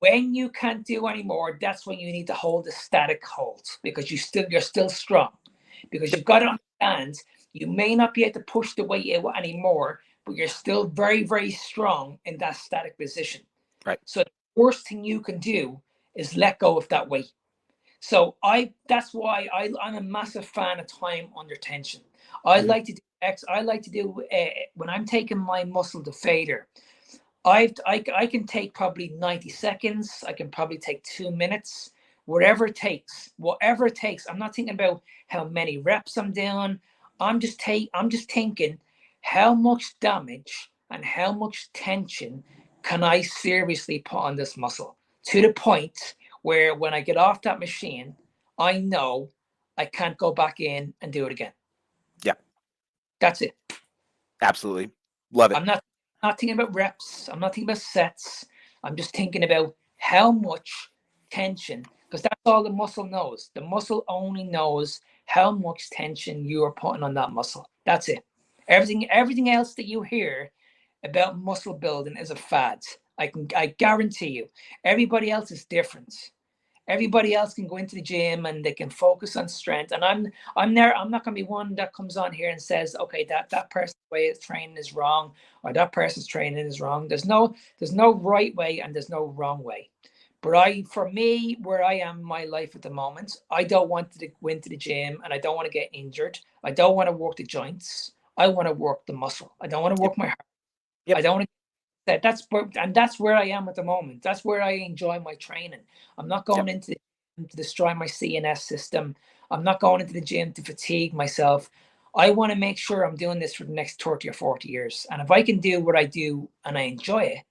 when you can't do anymore, that's when you need to hold a static hold because you're still strong. Because you've got to understand, you may not be able to push the weight out anymore, but you're still very, very strong in that static position. Right. So the worst thing you can do is let go of that weight. So that's why I'm a massive fan of time under tension. I like to do when I'm taking my muscle to failure. I can take probably 90 seconds. I can probably take 2 minutes, whatever it takes. I'm not thinking about how many reps I'm doing. I'm just thinking how much damage and how much tension can I seriously put on this muscle to the point where when I get off that machine, I know I can't go back in and do it again. Yeah. That's it. Absolutely. Love it. I'm not thinking about reps. I'm not thinking about sets. I'm just thinking about how much tension, because that's all the muscle knows. The muscle only knows how much tension you are putting on that muscle. That's it. Everything else that you hear about muscle building is a fad. I guarantee you. Everybody else is different. Everybody else can go into the gym and they can focus on strength. And I'm not going to be one that comes on here and says, okay, that person's way of training is wrong, or that person's training is wrong. There's no right way and there's no wrong way. But for me, where I am in my life at the moment, I don't want to go into the gym and I don't want to get injured. I don't want to work the joints. I want to work the muscle. I don't want to Yep. work my heart. Yep. I don't want to. That's where I am at the moment. That's where I enjoy my training. I'm not going Yep. into the gym to destroy my CNS system. I'm not going into the gym to fatigue myself. I want to make sure I'm doing this for the next 30 or 40 years. And if I can do what I do and I enjoy it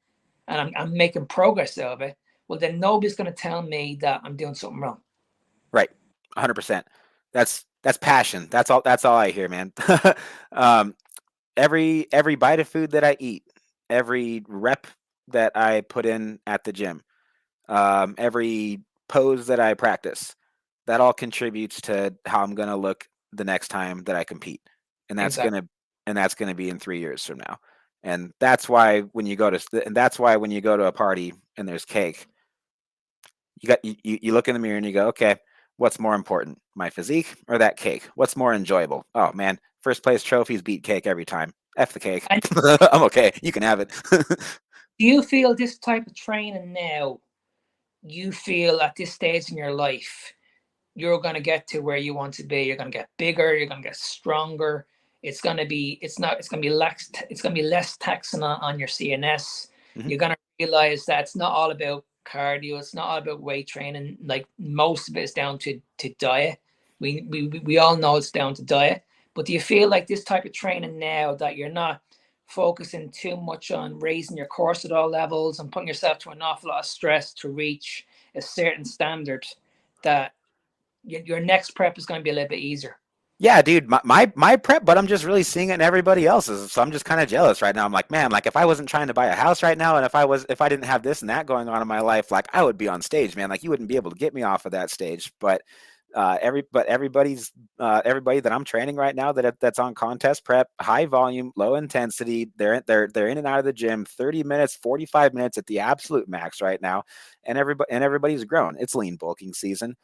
and I'm making progress out of it, well, then nobody's going to tell me that I'm doing something wrong. Right. 100%. That's passion. That's all I hear, man. Every bite of food that I eat, every rep that I put in at the gym, every pose that I practice, that all contributes to how I'm gonna look the next time that I compete, and that's Exactly. gonna be in 3 years from now. And that's why when you go to a party and there's cake, you look in the mirror and you go, okay, what's more important, my physique or that cake? What's more enjoyable? Oh man, first place trophies beat cake every time. F the cake. And I'm okay. You can have it. do you feel this type of training now, you feel at this stage in your life, you're going to get to where you want to be. You're going to get bigger. You're going to get stronger. It's going to be, it's going to be less, it's going to be less taxing on your CNS. Mhm. You're going to realize that it's not all about cardio. It's not all about weight training. Like most of it is down to diet. We all know it's down to diet. But do you feel like this type of training now that you're not focusing too much on raising your cortisol levels and putting yourself to an awful lot of stress to reach a certain standard, that your next prep is going to be a little bit easier? Yeah, dude, my prep, but I'm just really seeing it in everybody else's. So I'm just kind of jealous right now. I'm like, man, like if I wasn't trying to buy a house right now, and if I didn't have this and that going on in my life, like I would be on stage, man. Like you wouldn't be able to get me off of that stage. But everybody that I'm training right now that's on contest prep, high volume, low intensity, they're in and out of the gym 30 minutes, 45 minutes at the absolute max right now, and everybody's grown. It's lean bulking season.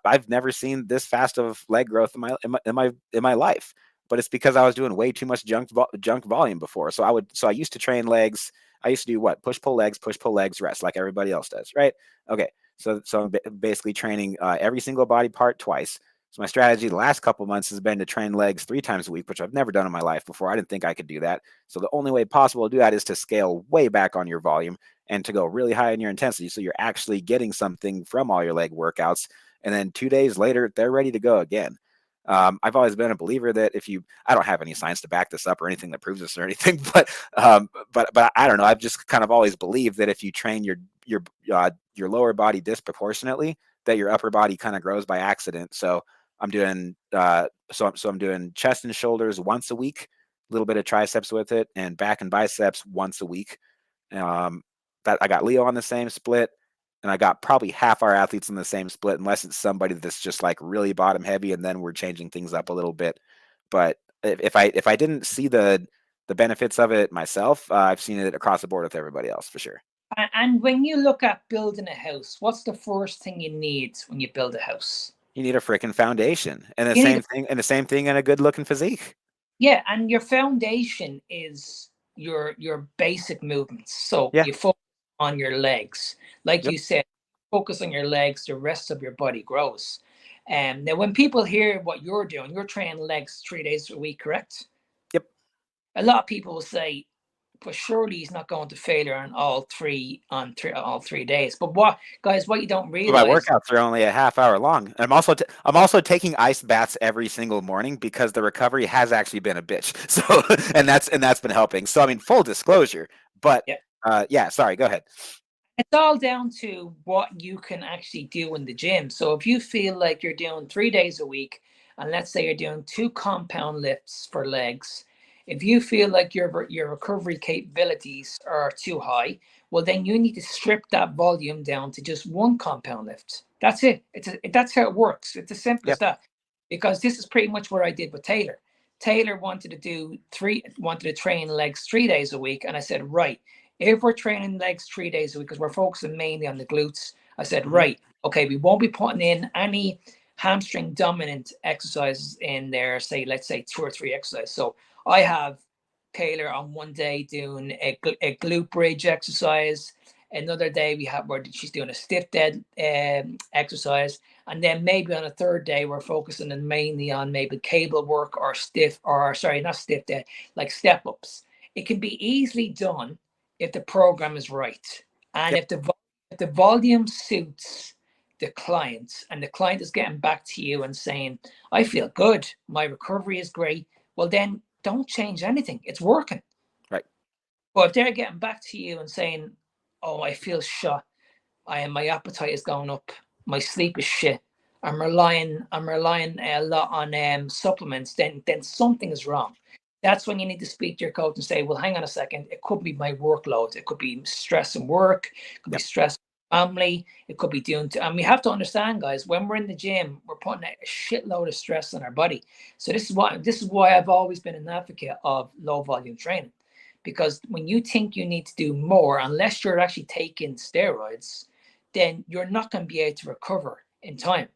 I've never seen this fast of leg growth in my life, but it's because I was doing way too much junk volume before. So I used to train legs. I used to do what? Push pull legs, rest, like everybody else does, right? Okay. So I'm basically training every single body part twice. So my strategy the last couple months has been to train legs 3 times a week, which I've never done in my life before. I didn't think I could do that. So the only way possible to do that is to scale way back on your volume and to go really high in your intensity. So you're actually getting something from all your leg workouts. And then 2 days later, they're ready to go again. I've always been a believer that I don't have any science to back this up or anything that proves this or anything, but I don't know. I've just kind of always believed that if you train your lower body disproportionately, that your upper body kind of grows by accident. So I'm doing I'm doing chest and shoulders once a week, a little bit of triceps with it, and back and biceps once a week. That I got Leo on the same split, and I got probably half our athletes in the same split, unless it's somebody that's just like really bottom heavy, and then we're changing things up a little bit. But if I didn't see the benefits of it myself, I've seen it across the board with everybody else for sure. And when you look at building a house, what's the first thing you need when you build a house? You need a freaking foundation, and You need, the same thing in a good looking physique. yeah, and your foundation is your basic movements. So Yeah. you focus on your legs, like Yep. you said, focus on your legs. The rest of your body grows. And now, when people hear what you're doing, you're training legs 3 days a week, correct? Yep. A lot of people will say, but surely he's not going to failure on all 3 days. But what you don't But my realize, workouts are only a half hour long. I'm also taking ice baths every single morning because the recovery has actually been a bitch. So and that's been helping. So I mean, full disclosure. But yeah, yeah, sorry, go ahead. it's all down to what you can actually do in the gym. So if you feel like you're doing 3 days a week, and let's say you're doing 2 compound lifts for legs, if you feel like your recovery capabilities are too high, well, then you need to strip that volume down to just 1 compound lift. That's it. That's how it works. It's as simple Yeah. as that. Because this is pretty much what I did with Taylor. Taylor wanted to train legs 3 days a week, and I said, right, if we're training legs 3 days a week, because we're focusing mainly on the glutes, I said, Mm-hmm. right, okay, we won't be putting in any hamstring dominant exercises in there, let's say 2 or 3 exercises. So I have Taylor on one day doing a glute bridge exercise, Another day we have where she's doing a stiff dead exercise, and then maybe on a third day we're focusing on mainly on maybe cable work or not stiff dead, like step ups. It can be easily done if the program is right, and Yep. if the volume suits the client, and the client is getting back to you and saying, I feel good, my recovery is great, well then don't change anything, it's working. Right. But if they're getting back to you and saying, oh, I feel shot, my appetite is going up, my sleep is shit, I'm relying a lot on supplements, then something is wrong. That's when you need to speak to your coach and say, well, hang on a second, it could be my workload, it could be stress in work, it could be stress in family, it could be and we have to understand, guys, when we're in the gym, we're putting a shitload of stress on our body. So this is why I've always been an advocate of low volume training, because when you think you need to do more, unless you're actually taking steroids, then you're not going to be able to recover in time.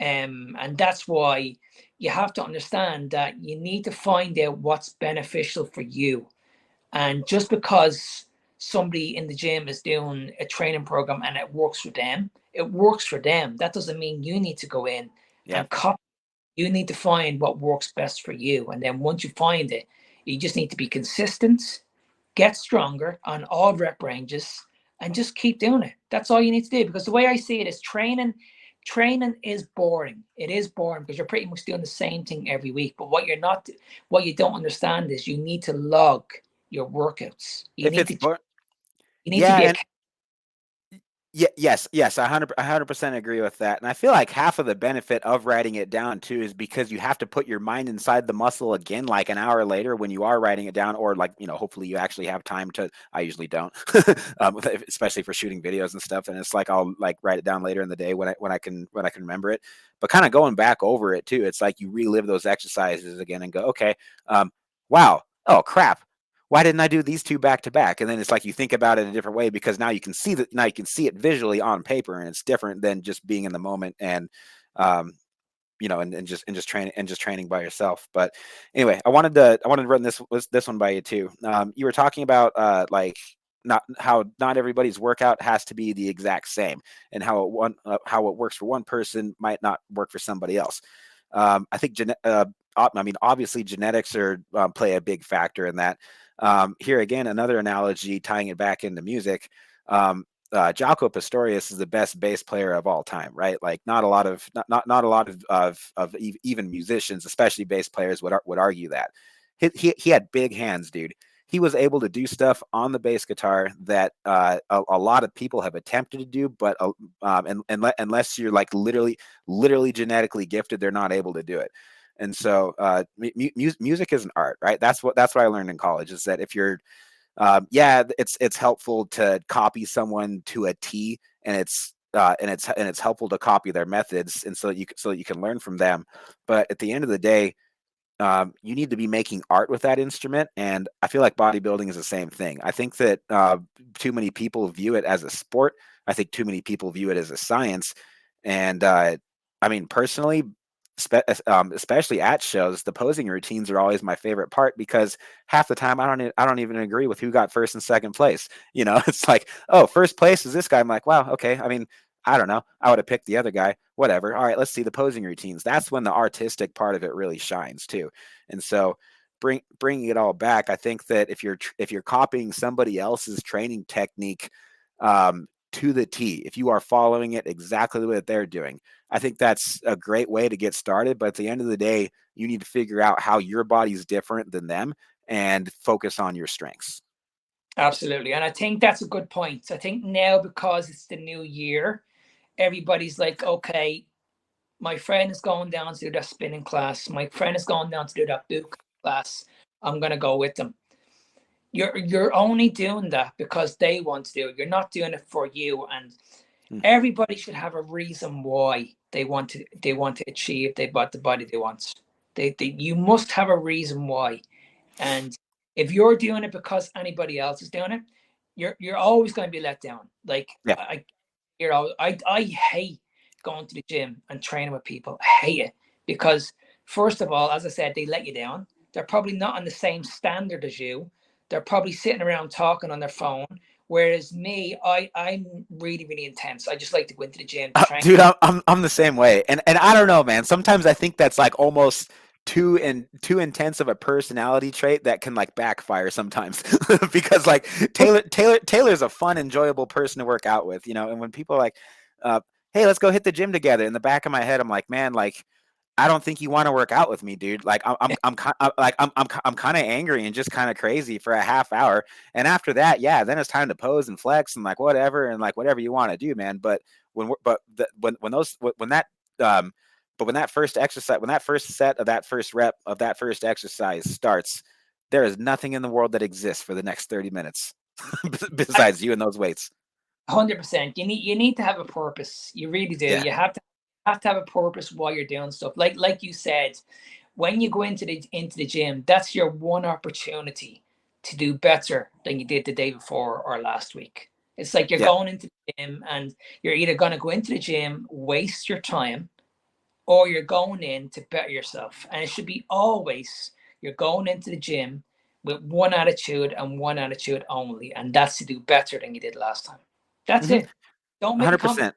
And that's why you have to understand that you need to find out what's beneficial for you. And just because somebody in the gym is doing a training program and it works for them, That doesn't mean you need to go in and copy. You need to find what works best for you. And then once you find it, you just need to be consistent, get stronger on all rep ranges, and just keep doing it. That's all you need to do. Because the way I see it is training is boring. It is boring because you're pretty much doing the same thing every week. But what you don't understand is you need to log your workouts. You need to be Yes, I 100% agree with that. And I feel like half of the benefit of writing it down too is because you have to put your mind inside the muscle again, like an hour later when you are writing it down, or like, hopefully you actually have time to. I usually don't, especially for shooting videos and stuff. And it's like I'll like write it down later in the day when I can remember it. But kind of going back over it too, it's like you relive those exercises again and go, okay, wow, oh crap. Why didn't I do these two back to back? And then it's like you think about it in a different way because now you can see it visually on paper, and it's different than just being in the moment and and just training by yourself. But anyway, I wanted to run this one by you too. You were talking about not everybody's workout has to be the exact same, and how it works for one person might not work for somebody else. I think obviously genetics play a big factor in that. Here again, another analogy tying it back into music. Jaco Pastorius is the best bass player of all time, right? Like not a lot of even musicians, especially bass players, would argue that. He had big hands, dude. He was able to do stuff on the bass guitar that a lot of people have attempted to do, but unless you're like literally genetically gifted, they're not able to do it. And so music is an art, right? That's what I learned in college, is that if you're it's helpful to copy someone to a T, and it's helpful to copy their methods, and so you can learn from them. But at the end of the day, you need to be making art with that instrument. And I feel like bodybuilding is the same thing. I think that too many people view it as a sport. I think too many people view it as a science. And I mean, personally, especially at shows, the posing routines are always my favorite part, because half the time I don't even agree with who got first and second place. It's like, oh, first place is this guy. I'm like, wow, okay. I mean, I don't know. I would have picked the other guy. Whatever. All right, let's see the posing routines. That's when the artistic part of it really shines too. And so, bringing it all back, I think that if you're copying somebody else's training technique to the T, if you are following it exactly the way that they're doing, I think that's a great way to get started. But at the end of the day, you need to figure out how your body's different than them and focus on your strengths. Absolutely. And I think that's a good point. I think now, because it's the new year, everybody's like, okay, my friend is going down to do that spinning class. My friend is going down to do that boot class. I'm going to go with them. You're only doing that because they want to do it. You're not doing it for you. And everybody should have a reason why they want to achieve the body they want. You must have a reason why. And if you're doing it because anybody else is doing it, you're always going to be let down. Like, I hate going to the gym and training with people. I hate it because, first of all, as I said, they let you down. They're probably not on the same standard as you. They're probably sitting around talking on their phone Whereas me, I'm really, really intense. I just like to go into the gym to train. Dude, I'm the same way, and I don't know, man. Sometimes I think that's like almost too intense of a personality trait that can like backfire sometimes because like Taylor's a fun, enjoyable person to work out with, you know. And when people are like, "Hey, let's go hit the gym together," in the back of my head, I'm like, man, like I don't think you want to work out with me, dude. Like I'm kind of angry and just kind of crazy for a half hour, and after that, yeah, then it's time to pose and flex and like whatever and like whatever you want to do, man. But when those when that but when that first exercise, when that first set of that first rep of that first exercise starts, there is nothing in the world that exists for the next 30 minutes besides you and those weights. 100%. You need to have a purpose. You really do. Yeah. You have to have a purpose while you're doing stuff. Like you said, when you go into the gym, that's your one opportunity to do better than you did the day before or last week. It's like you're going into the gym and you're either going to go into the gym, waste your time, or you're going in to better yourself. And it should be always you're going into the gym with one attitude and one attitude only, and that's to do better than you did last time. That's it. Don't make it complicated.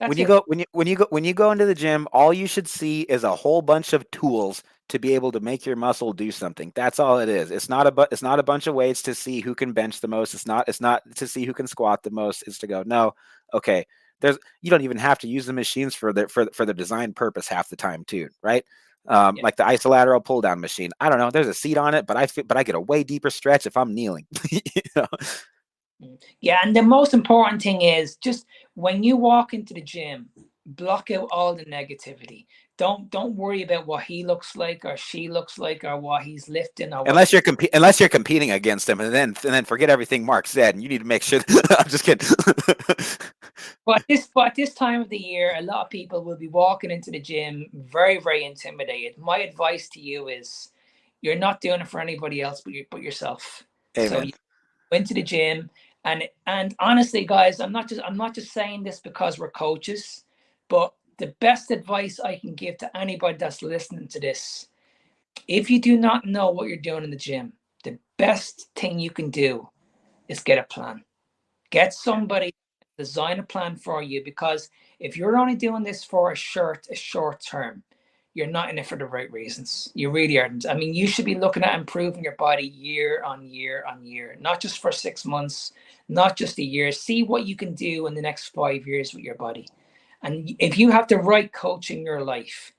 100%. When you go into the gym, all you should see is a whole bunch of tools to be able to make your muscle do something. That's all it is. It's not a bunch of weights to see who can bench the most. It's not to see who can squat the most. It's to go, no, okay. You don't even have to use the machines for the design purpose half the time too, right? Like the isolateral pull down machine. I don't know. There's a seat on it, but I get a way deeper stretch if I'm kneeling. You know? Yeah, and the most important thing is just when you walk into the gym, block out all the negativity. Don't worry about what he looks like or she looks like or what he's lifting or unless you're competing against him, and then forget everything Mark said, and you need to make sure. I'm just kidding. But at this time of the year, a lot of people will be walking into the gym very, very intimidated. My advice to you is, you're not doing it for anybody else but yourself. Amen. So you go into the gym. And honestly, guys, I'm not just saying this because we're coaches, but the best advice I can give to anybody that's listening to this, if you do not know what you're doing in the gym, the best thing you can do is get a plan. Get somebody to design a plan for you, because if you're only doing this for a short term, you're not in it for the right reasons. You really aren't. I mean, you should be looking at improving your body year on year on year, not just for 6 months, not just a year. See what you can do in the next 5 years with your body. And if you have the right coach in your life,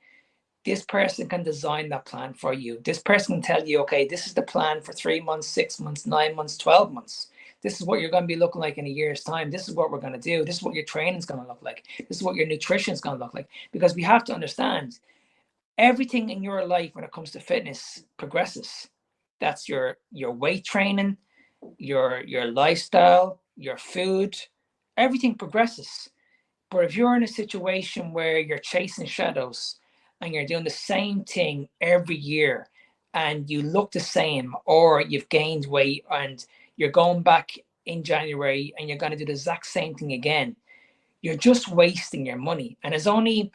this person can design that plan for you. This person can tell you, okay, this is the plan for 3 months, 6 months, 9 months, 12 months. This is what you're going to be looking like in a year's time. This is what we're going to do. This is what your training is going to look like. This is what your nutrition is going to look like. Because we have to understand, everything in your life when it comes to fitness progresses. That's your weight training, your lifestyle, your food, everything progresses. But if you're in a situation where you're chasing shadows and you're doing the same thing every year and you look the same, or you've gained weight and you're going back in January and you're going to do the exact same thing again, you're just wasting your money. And there's only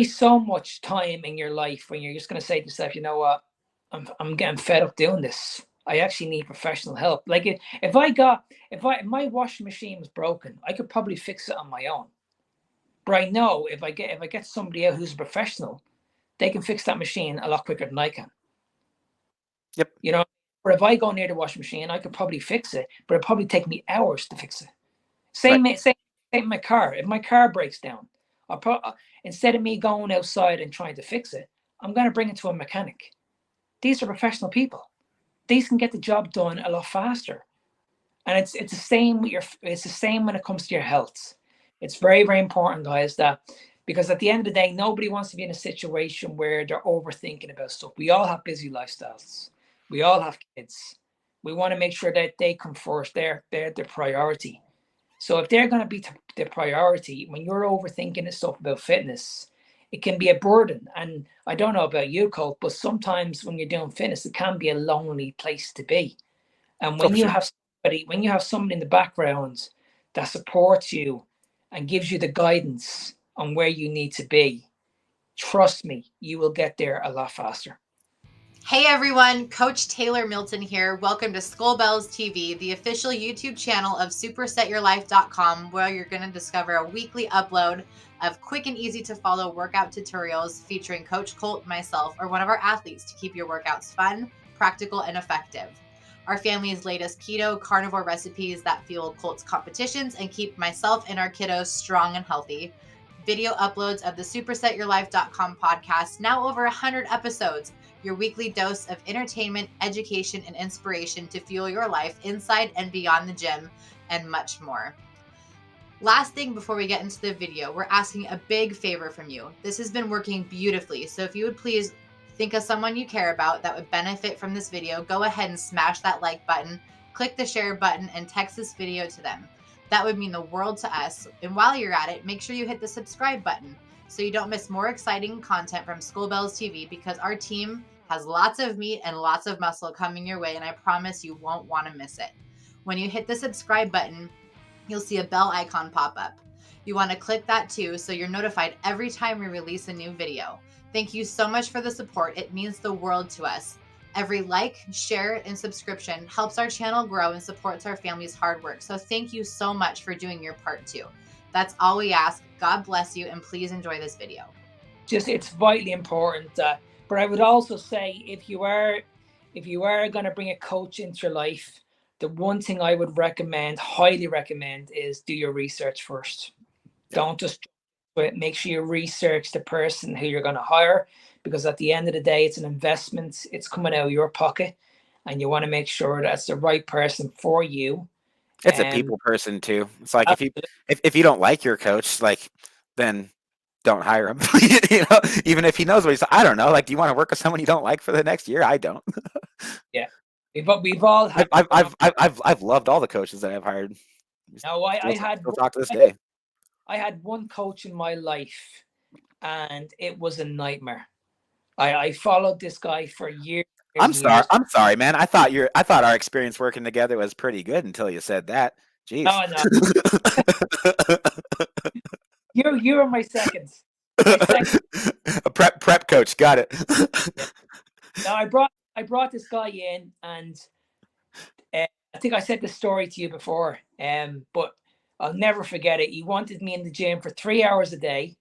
so much time in your life when you're just going to say to yourself, you know what, I'm getting fed up doing this. I actually need professional help. Like if my washing machine was broken, I could probably fix it on my own. But I know if I get somebody out who's a professional, they can fix that machine a lot quicker than I can. Yep. You know, but if I go near the washing machine, I could probably fix it, but it'd probably take me hours to fix it. Same my car. If my car breaks down, instead of me going outside and trying to fix it, I'm going to bring it to a mechanic. These are professional people. These can get the job done a lot faster. And it's the same it's the same when it comes to your health. It's very, very important, guys, because at the end of the day, nobody wants to be in a situation where they're overthinking about stuff. We all have busy lifestyles. We all have kids. We want to make sure that they come first. They're the priority. So if they're going to be the priority, when you're overthinking this stuff about fitness, it can be a burden. And I don't know about you, Colt, but sometimes when you're doing fitness, it can be a lonely place to be. And when you have somebody in the background that supports you and gives you the guidance on where you need to be, trust me, you will get there a lot faster. Hey everyone, Coach Taylor Milton here. Welcome to SkullBells TV, the official YouTube channel of SuperSetYourLife.com, where you're going to discover a weekly upload of quick and easy to follow workout tutorials featuring Coach Colt, myself, or one of our athletes to keep your workouts fun, practical, and effective. Our family's latest keto carnivore recipes that fuel Colt's competitions and keep myself and our kiddos strong and healthy. Video uploads of the SuperSetYourLife.com podcast, now over 100 episodes. Your weekly dose of entertainment, education, and inspiration to fuel your life inside and beyond the gym, and much more. Last thing before we get into the video, we're asking a big favor from you. This has been working beautifully, so if you would please think of someone you care about that would benefit from this video, go ahead and smash that like button, click the share button, and text this video to them. That would mean the world to us. And while you're at it, make sure you hit the subscribe button so you don't miss more exciting content from SkullBells TV, because our team has lots of meat and lots of muscle coming your way, and I promise you won't want to miss it. When you hit the subscribe button, you'll see a bell icon pop up. You want to click that too so you're notified every time we release a new video. Thank you so much for the support. It means the world to us. Every like, share, and subscription helps our channel grow and supports our family's hard work. So thank you so much for doing your part too. That's all we ask. God bless you, and please enjoy this video. It's vitally important. But I would also say, if you are going to bring a coach into your life, the one thing I would recommend, highly recommend, is do your research first. Yeah. Don't just make sure you research the person who you're going to hire, because at the end of the day, it's an investment. It's coming out of your pocket, and you want to make sure that's the right person for you. It's a people person too. It's like if you don't like your coach, like, then don't hire him. You know, even if he knows what he's, I don't know. Like, do you want to work with someone you don't like for the next year? I don't. Yeah, we've all had. I've loved all the coaches that I've hired. No, I had still talk to this day. I had one coach in my life, and it was a nightmare. I followed this guy for years. I'm sorry, man. I thought our experience working together was pretty good until you said that. Jeez. No. You were my seconds. A prep coach, got it. Yeah. Now I brought this guy in, and I think I said this story to you before, but I'll never forget it. He wanted me in the gym for 3 hours a day,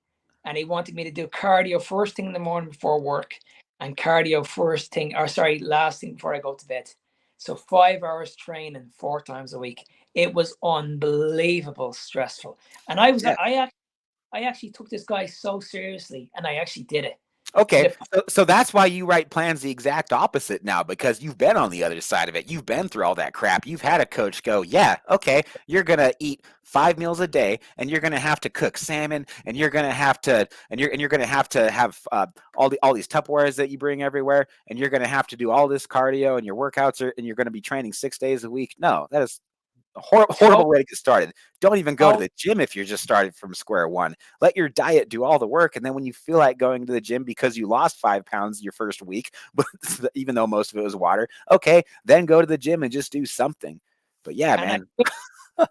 and he wanted me to do cardio first thing in the morning before work, and cardio last thing before I go to bed. So 5 hours training 4 times a week. It was unbelievable stressful, and I actually took this guy so seriously, and I actually did it. Okay, so that's why you write plans the exact opposite now, because you've been on the other side of it. You've been through all that crap. You've had a coach go, yeah, okay, you're gonna eat 5 meals a day, and you're gonna have to cook salmon, and you're gonna have to, and you're gonna have to have all these Tupperwares that you bring everywhere, and you're gonna have to do all this cardio, and your workouts and you're gonna be training 6 days a week. No, that is a horrible way to get started. Don't even go to the gym if you're just started from square one. Let your diet do all the work, and then when you feel like going to the gym because you lost 5 pounds your first week, but even though most of it was water, okay, then go to the gym and just do something. But yeah, man.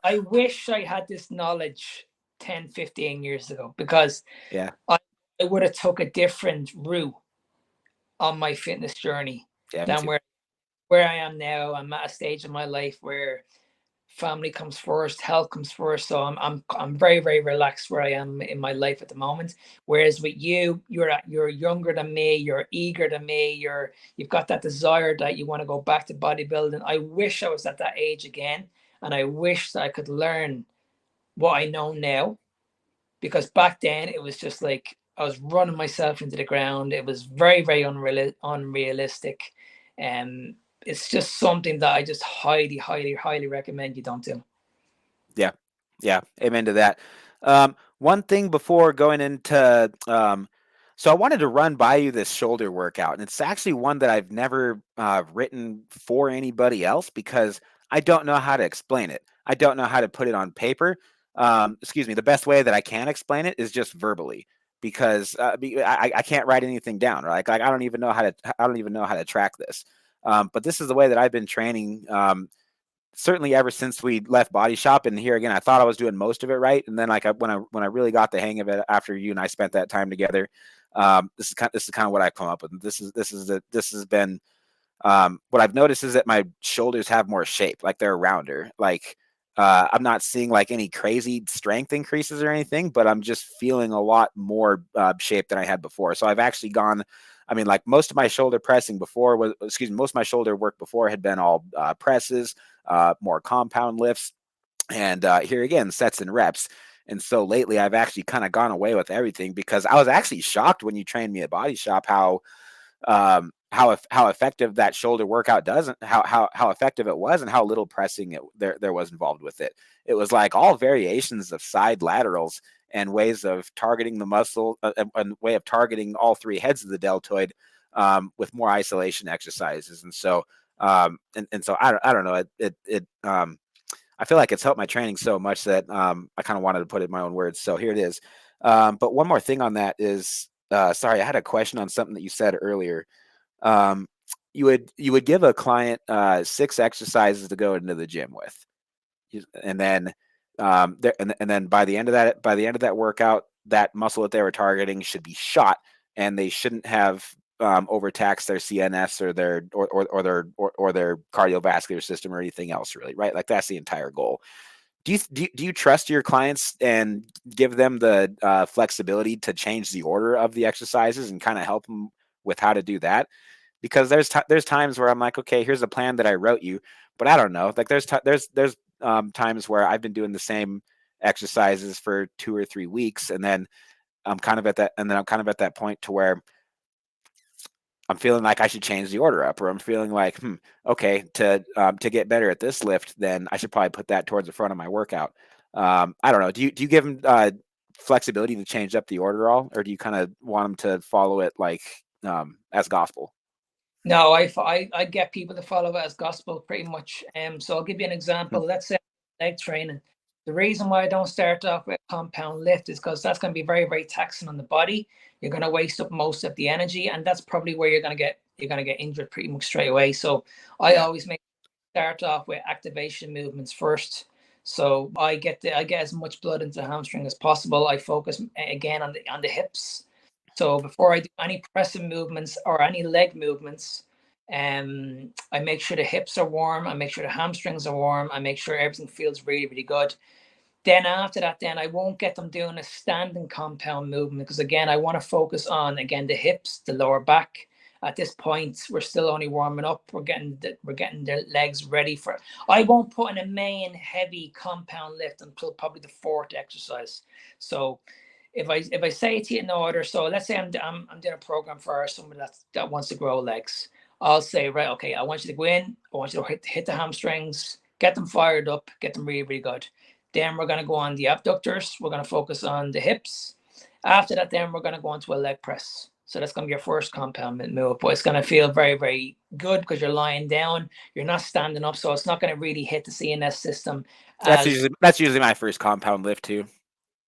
I wish I had this knowledge 10, 15 years ago, because I would have took a different route on my fitness journey than where I am now. I'm at a stage in my life where family comes first, health comes first. So I'm very, very relaxed where I am in my life at the moment. Whereas with you're younger than me, you're eager than me, you've got that desire that you want to go back to bodybuilding. I wish I was at that age again, and I wish that I could learn what I know now, because back then it was just like I was running myself into the ground. It was very, very unrealistic. It's just something that I just highly, highly, highly recommend you don't do. Yeah, amen to that. One thing before going into, so I wanted to run by you this shoulder workout, and it's actually one that I've never written for anybody else, because I don't know how to explain it. I don't know how to put it on paper. The best way that I can explain it is just verbally, because I can't write anything down. Right? Like I don't even know how to track this. But this is the way that I've been training, certainly ever since we left Body Shop. And here again, I thought I was doing most of it right, and then when I really got the hang of it after you and I spent that time together, This is kind of what I come up with. This has been what I've noticed is that my shoulders have more shape, like they're rounder. Like I'm not seeing like any crazy strength increases or anything, but I'm just feeling a lot more shape than I had before. So I've actually gone. I mean, like most of my shoulder pressing before was, most of my shoulder work before had been all presses, more compound lifts, and here again, sets and reps. And so lately, I've actually kind of gone away with everything because I was actually shocked when you trained me at Body Shop how effective that shoulder workout does, and how effective it was, and how little pressing there was involved with it. It was like all variations of side laterals and ways of targeting the muscle, and way of targeting all three heads of the deltoid with more isolation exercises. And so so I don't know, I feel like it's helped my training so much that I kind of wanted to put it in my own words. So here it is. But one more thing on that is, sorry, I had a question on something that you said earlier. You would give a client 6 exercises to go into the gym with, and then and then by the end of that workout, that muscle that they were targeting should be shot, and they shouldn't have overtaxed their CNS or their cardiovascular system or anything else, really, right? Like that's the entire goal. Do you trust your clients and give them the flexibility to change the order of the exercises and kind of help them with how to do that? Because there's times where I'm like, okay, here's a plan that I wrote you, but I don't know. Like there's times where I've been doing the same exercises for 2 or 3 weeks, and then I'm kind of at that point to where I'm feeling like I should change the order up, or I'm feeling like, okay, to get better at this lift, then I should probably put that towards the front of my workout. I don't know. Do you give them flexibility to change up the order at all, or do you kind of want them to follow it like as gospel? No, I get people to follow it as gospel pretty much. So I'll give you an example. Let's say leg training. The reason why I don't start off with a compound lift is because that's going to be very, very taxing on the body. You're going to waste up most of the energy, and that's probably where you're going to get injured pretty much straight away. So I always start off with activation movements first. So I get as much blood into the hamstring as possible. I focus again on the hips. So before I do any pressing movements or any leg movements, I make sure the hips are warm. I make sure the hamstrings are warm. I make sure everything feels really, really good. Then after that, then I won't get them doing a standing compound movement because again, I want to focus on the hips, the lower back. At this point, we're still only warming up. We're getting the legs ready for it. I won't put in a main heavy compound lift until probably the 4th exercise. So if I say it to you in order, so let's say I'm doing a program for somebody that wants to grow legs. I'll say, right, okay, I want you to go in. I want you to hit the hamstrings, get them fired up, get them really, really good. Then we're going to go on the abductors. We're going to focus on the hips. After that, then we're going to go into a leg press. So that's going to be your first compound move, but it's going to feel very, very good because you're lying down. You're not standing up, so it's not going to really hit the CNS system. That's usually my first compound lift too.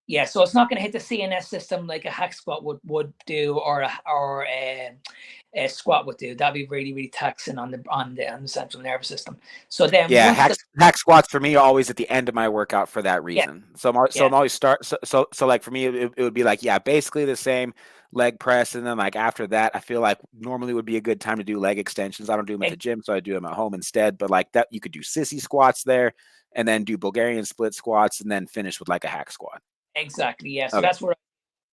Yeah, so it's not going to hit the CNS system like a hack squat would do, or a squat would do. That'd be really, really taxing on the central nervous system. So then, hack squats for me are always at the end of my workout for that reason. Yeah. So I'm always so like for me it would be like basically the same leg press, and then like after that I feel like normally would be a good time to do leg extensions. I don't do them at the gym, so I do them at home instead. But like that, you could do sissy squats there, and then do Bulgarian split squats, and then finish with like a hack squat. Exactly. Yeah. So that's where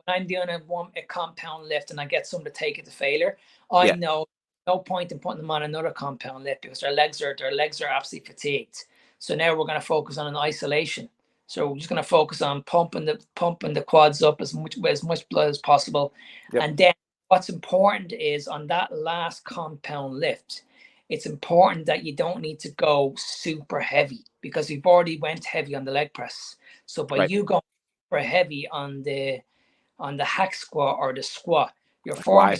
when I'm doing a compound lift and I get someone to take it to failure, I know no point in putting them on another compound lift because their legs are absolutely fatigued. So now we're going to focus on an isolation. So we're just going to focus on pumping the quads up as much blood as possible. Yep. And then what's important is on that last compound lift, it's important that you don't need to go super heavy because we've already went heavy on the leg press. So by you going heavy on the hack squat or the squat, your form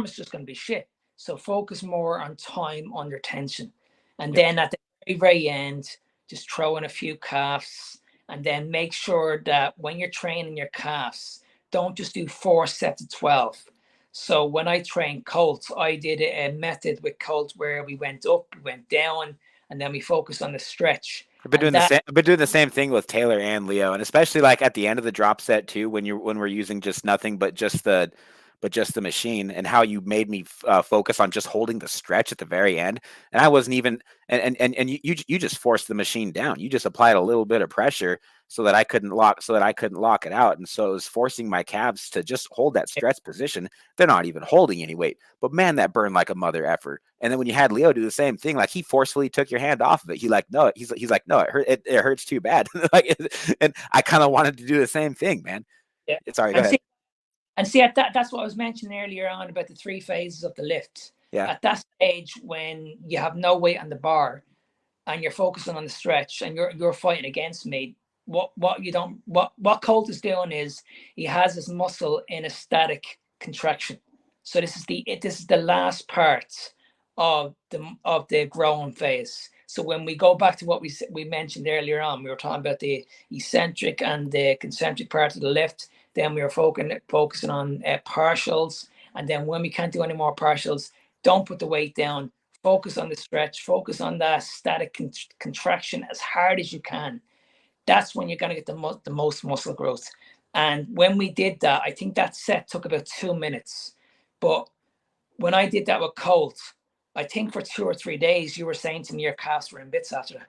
is just going to be shit. So focus more on time under tension, and then at the very, very end, just throw in a few calves, and then make sure that when you're training your calves, don't just do 4 sets of 12. So when I trained Colt, I did a method with Colt where we went up, we went down, and then we focused on the stretch. I've been And doing the same. I've been doing the same thing with Taylor and Leo, and especially like at the end of the drop set too, when we're using just nothing but just the machine, and how you made me focus on just holding the stretch at the very end, and I wasn't even and you just forced the machine down. You just applied a little bit of pressure so that I couldn't lock it out, and so it was forcing my calves to just hold that stretch position. They're not even holding any weight, but man, that burned like a mother effer. And then when you had Leo do the same thing, like he forcefully took your hand off of it. He like, no, he's like, no, it hurts too bad. Like, and I kind of wanted to do the same thing, man. yeah. Sorry, go ahead. And see, that's what I was mentioning earlier on about the 3 phases of the lift. Yeah. At that stage, when you have no weight on the bar and you're focusing on the stretch and you're fighting against me, what Colt is doing is he has his muscle in a static contraction. So this is the last part of the growing phase. So when we go back to what we mentioned earlier on, we were talking about the eccentric and the concentric part of the lift. Then we were focusing on partials. And then when we can't do any more partials, don't put the weight down. Focus on the stretch. Focus on that static contraction as hard as you can. That's when you're going to get the most muscle growth. And when we did that, I think that set took about 2 minutes. But when I did that with Colt, I think for 2 or 3 days, you were saying to me your calves were in bits after that.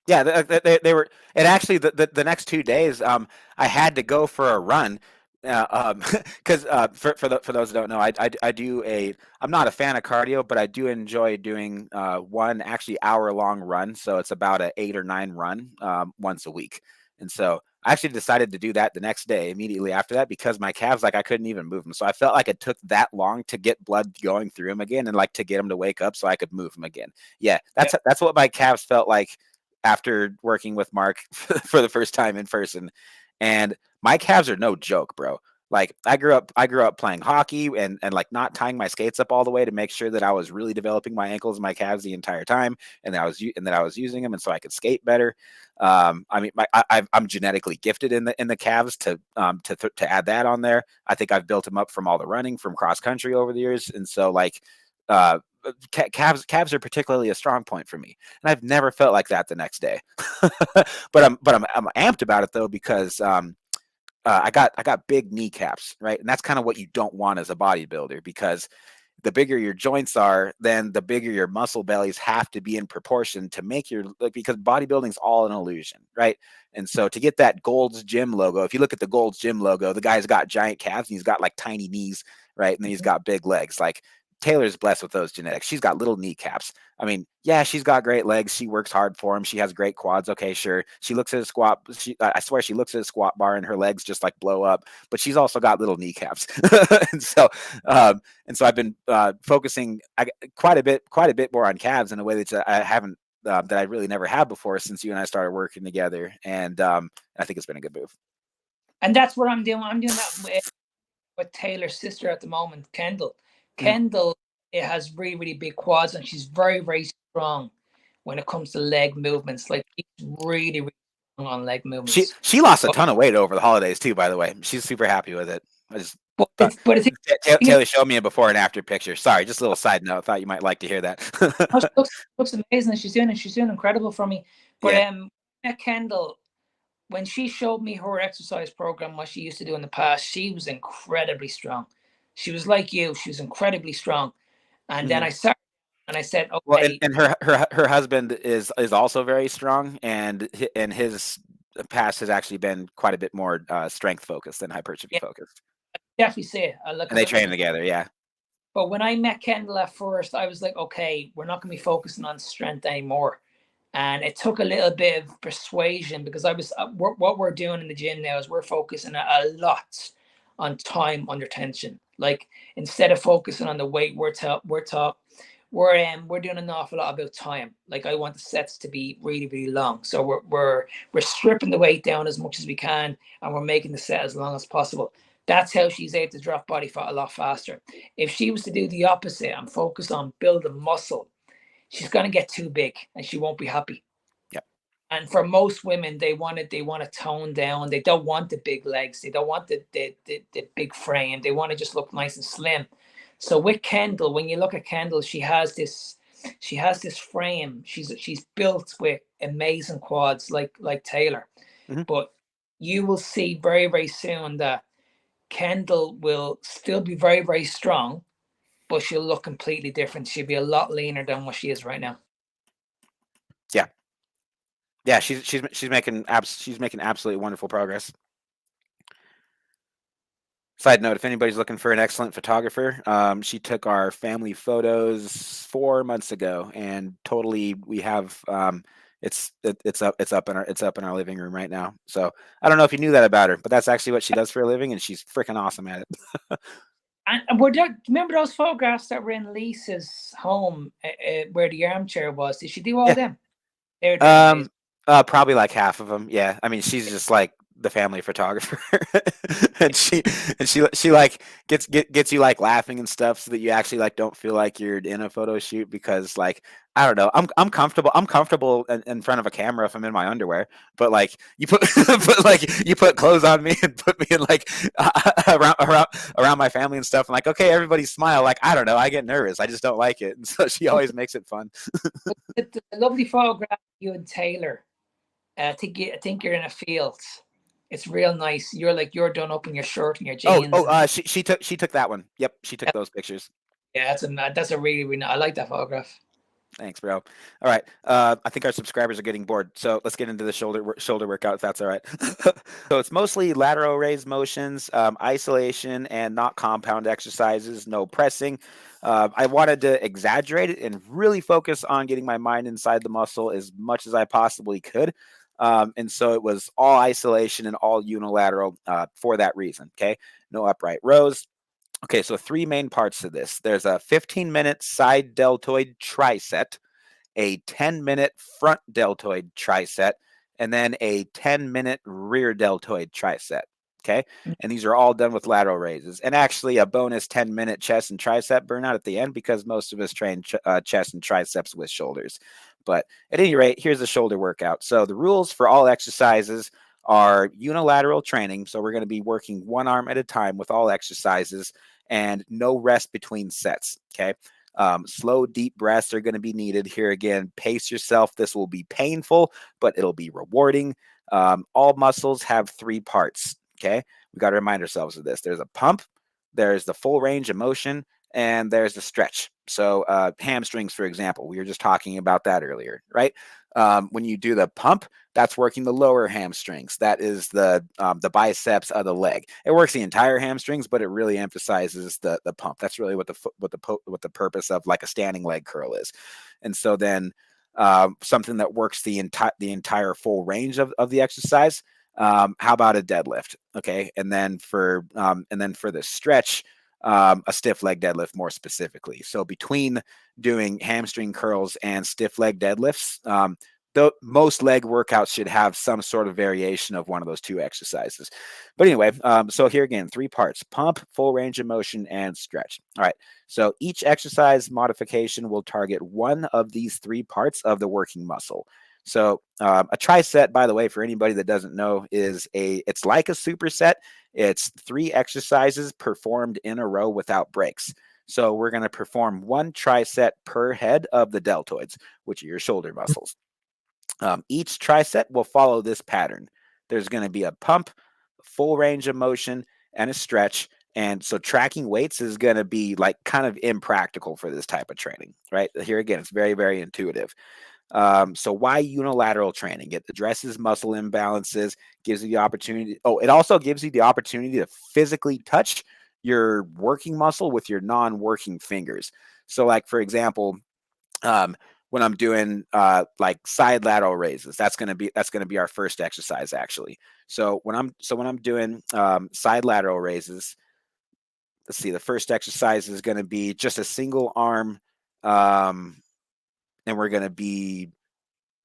Yeah, they were. And actually, the next 2 days, I had to go for a run, because for those who don't know, I do I'm not a fan of cardio, but I do enjoy doing one actually hour-long run. So it's about an 8 or 9 run once a week. And so I actually decided to do that the next day immediately after that, because my calves, like, I couldn't even move them. So I felt like it took that long to get blood going through them again, and like to get them to wake up so I could move them again. Yeah, that's what my calves felt like after working with Mark for the first time in person. And my calves are no joke, bro. Like, I grew up playing hockey and like not tying my skates up all the way to make sure that I was really developing my ankles and my calves the entire time, and that I was using them, and so I could skate better. I mean, I'm genetically gifted in the calves to add that on there. I think I've built them up from all the running from cross country over the years, and so like calves are particularly a strong point for me, and I've never felt like that the next day. but I'm amped about it though, because I got big kneecaps, right? And that's kind of what you don't want as a bodybuilder, because the bigger your joints are, then the bigger your muscle bellies have to be in proportion to make because bodybuilding's all an illusion, right? And so to get that Gold's Gym logo, if you look at the Gold's Gym logo, the guy's got giant calves and he's got like tiny knees, right? And then he's got big legs. Like, Taylor's blessed with those genetics. She's got little kneecaps. I mean, yeah, she's got great legs. She works hard for them. She has great quads. Okay, sure. She looks at a squat. I swear she looks at a squat bar and her legs just like blow up, but she's also got little kneecaps. and so I've been focusing quite a bit more on calves in a way that I haven't, that I really never have before since you and I started working together. And I think it's been a good move. And that's what I'm doing. I'm doing that with Taylor's sister at the moment, Kendall. Kendall, it has really, really big quads, and she's very, very strong when it comes to leg movements. Like, she's really, really strong on leg movements. She lost a ton of weight over the holidays too, by the way. She's super happy with it. Taylor showed me a before and after picture. Sorry, just a little side note. Thought you might like to hear that. She looks amazing. She's doing incredible for me. But Kendall, when she showed me her exercise program, what she used to do in the past, she was incredibly strong. She was like you. She was incredibly strong. And then I started, and I said, okay. Well, and her husband is also very strong, and his past has actually been quite a bit more strength focused than hypertrophy focused. I definitely see it. And they train together, yeah. But when I met Kendall at first, I was like, okay, we're not going to be focusing on strength anymore. And it took a little bit of persuasion, because what we're doing in the gym now is we're focusing a lot on time under tension. Like, instead of focusing on the weight, we're doing an awful lot about time. Like, I want the sets to be really, really long. So we're stripping the weight down as much as we can, and we're making the set as long as possible. That's how she's able to drop body fat a lot faster. If she was to do the opposite and focus on building muscle, she's going to get too big and she won't be happy. Yep. And for most women, they want to tone down. They don't want the big legs. They don't want the big frame. They want to just look nice and slim. So with Kendall, when you look at Kendall, she has this she has this frame. She's built with amazing quads like Taylor. Mhm. But you will see very, very soon that Kendall will still be very, very strong, but she'll look completely different. She'll be a lot leaner than what she is right now. Yeah. Yeah, she's making absolutely wonderful progress. Side note, if anybody's looking for an excellent photographer, she took our family photos 4 months ago, and totally we have it's up in our living room right now. So I don't know if you knew that about her, but that's actually what she does for a living, and she's freaking awesome at it. And remember those photographs that were in Lisa's home where the armchair was? Did she do all Yeah. them? They're amazing. Probably like half of them. Yeah, I mean, she's just like the family photographer, and she like gets you like laughing and stuff, so that you actually like don't feel like you're in a photo shoot, because like I don't know, I'm comfortable in front of a camera if I'm in my underwear, but like you put you put clothes on me and put me in like around my family and stuff, and like, okay, everybody smile, like I don't know, I get nervous, I just don't like it, and so she always makes it fun. The lovely photograph of you and Taylor. I think you're in a field. It's real nice. You're done up in your shirt and your jeans. She took that one. Yep, she took those pictures. Yeah, that's a really, really. I like that photograph. Thanks, bro. All right. I think our subscribers are getting bored, so let's get into the shoulder workout, if that's all right. So it's mostly lateral raise motions, isolation, and not compound exercises. No pressing. I wanted to exaggerate it and really focus on getting my mind inside the muscle as much as I possibly could. And so it was all isolation and all unilateral for that reason. Okay. No upright rows. Okay, so 3 main parts to this. There's a 15-minute side deltoid tricep, a 10-minute front deltoid tricep, and then a 10-minute rear deltoid tricep. Okay, and these are all done with lateral raises, and actually a bonus 10-minute chest and tricep burnout at the end, because most of us train chest and triceps with shoulders. But at any rate, here's the shoulder workout. So the rules for all exercises are unilateral training. So we're going to be working one arm at a time with all exercises, and no rest between sets. Okay. Slow, deep breaths are going to be needed here. Again, pace yourself. This will be painful, but it'll be rewarding. All muscles have 3 parts. Okay. We got to remind ourselves of this. There's a pump, there's the full range of motion, and there's the stretch. So hamstrings, for example, we were just talking about that earlier, right? When you do the pump, that's working the lower hamstrings. That is the biceps of the leg. It works the entire hamstrings, but it really emphasizes the pump. That's really what the purpose of like a standing leg curl is. And so then something that works the entire full range of the exercise. How about a deadlift? Okay, and then for the stretch, a stiff leg deadlift more specifically. So between doing hamstring curls and stiff leg deadlifts, most leg workouts should have some sort of variation of one of those 2 exercises. But anyway, so here again, 3 parts: pump, full range of motion, and stretch. All right. So each exercise modification will target one of these 3 parts of the working muscle. So a tricep, by the way, for anybody that doesn't know, it's like a superset. It's 3 exercises performed in a row without breaks. So we're going to perform 1 tricep per head of the deltoids, which are your shoulder muscles. Each tricep will follow this pattern. There's going to be a pump, full range of motion, and a stretch. And so tracking weights is going to be like kind of impractical for this type of training, right? Here again, it's very, very intuitive. So why unilateral training? It addresses muscle imbalances, gives you the opportunity. Oh, it also gives you the opportunity to physically touch your working muscle with your non-working fingers. So like, for example, when I'm doing like side lateral raises, that's going to be our first exercise actually. So when I'm doing side lateral raises, let's see, the first exercise is going to be just a single arm, and we're going to be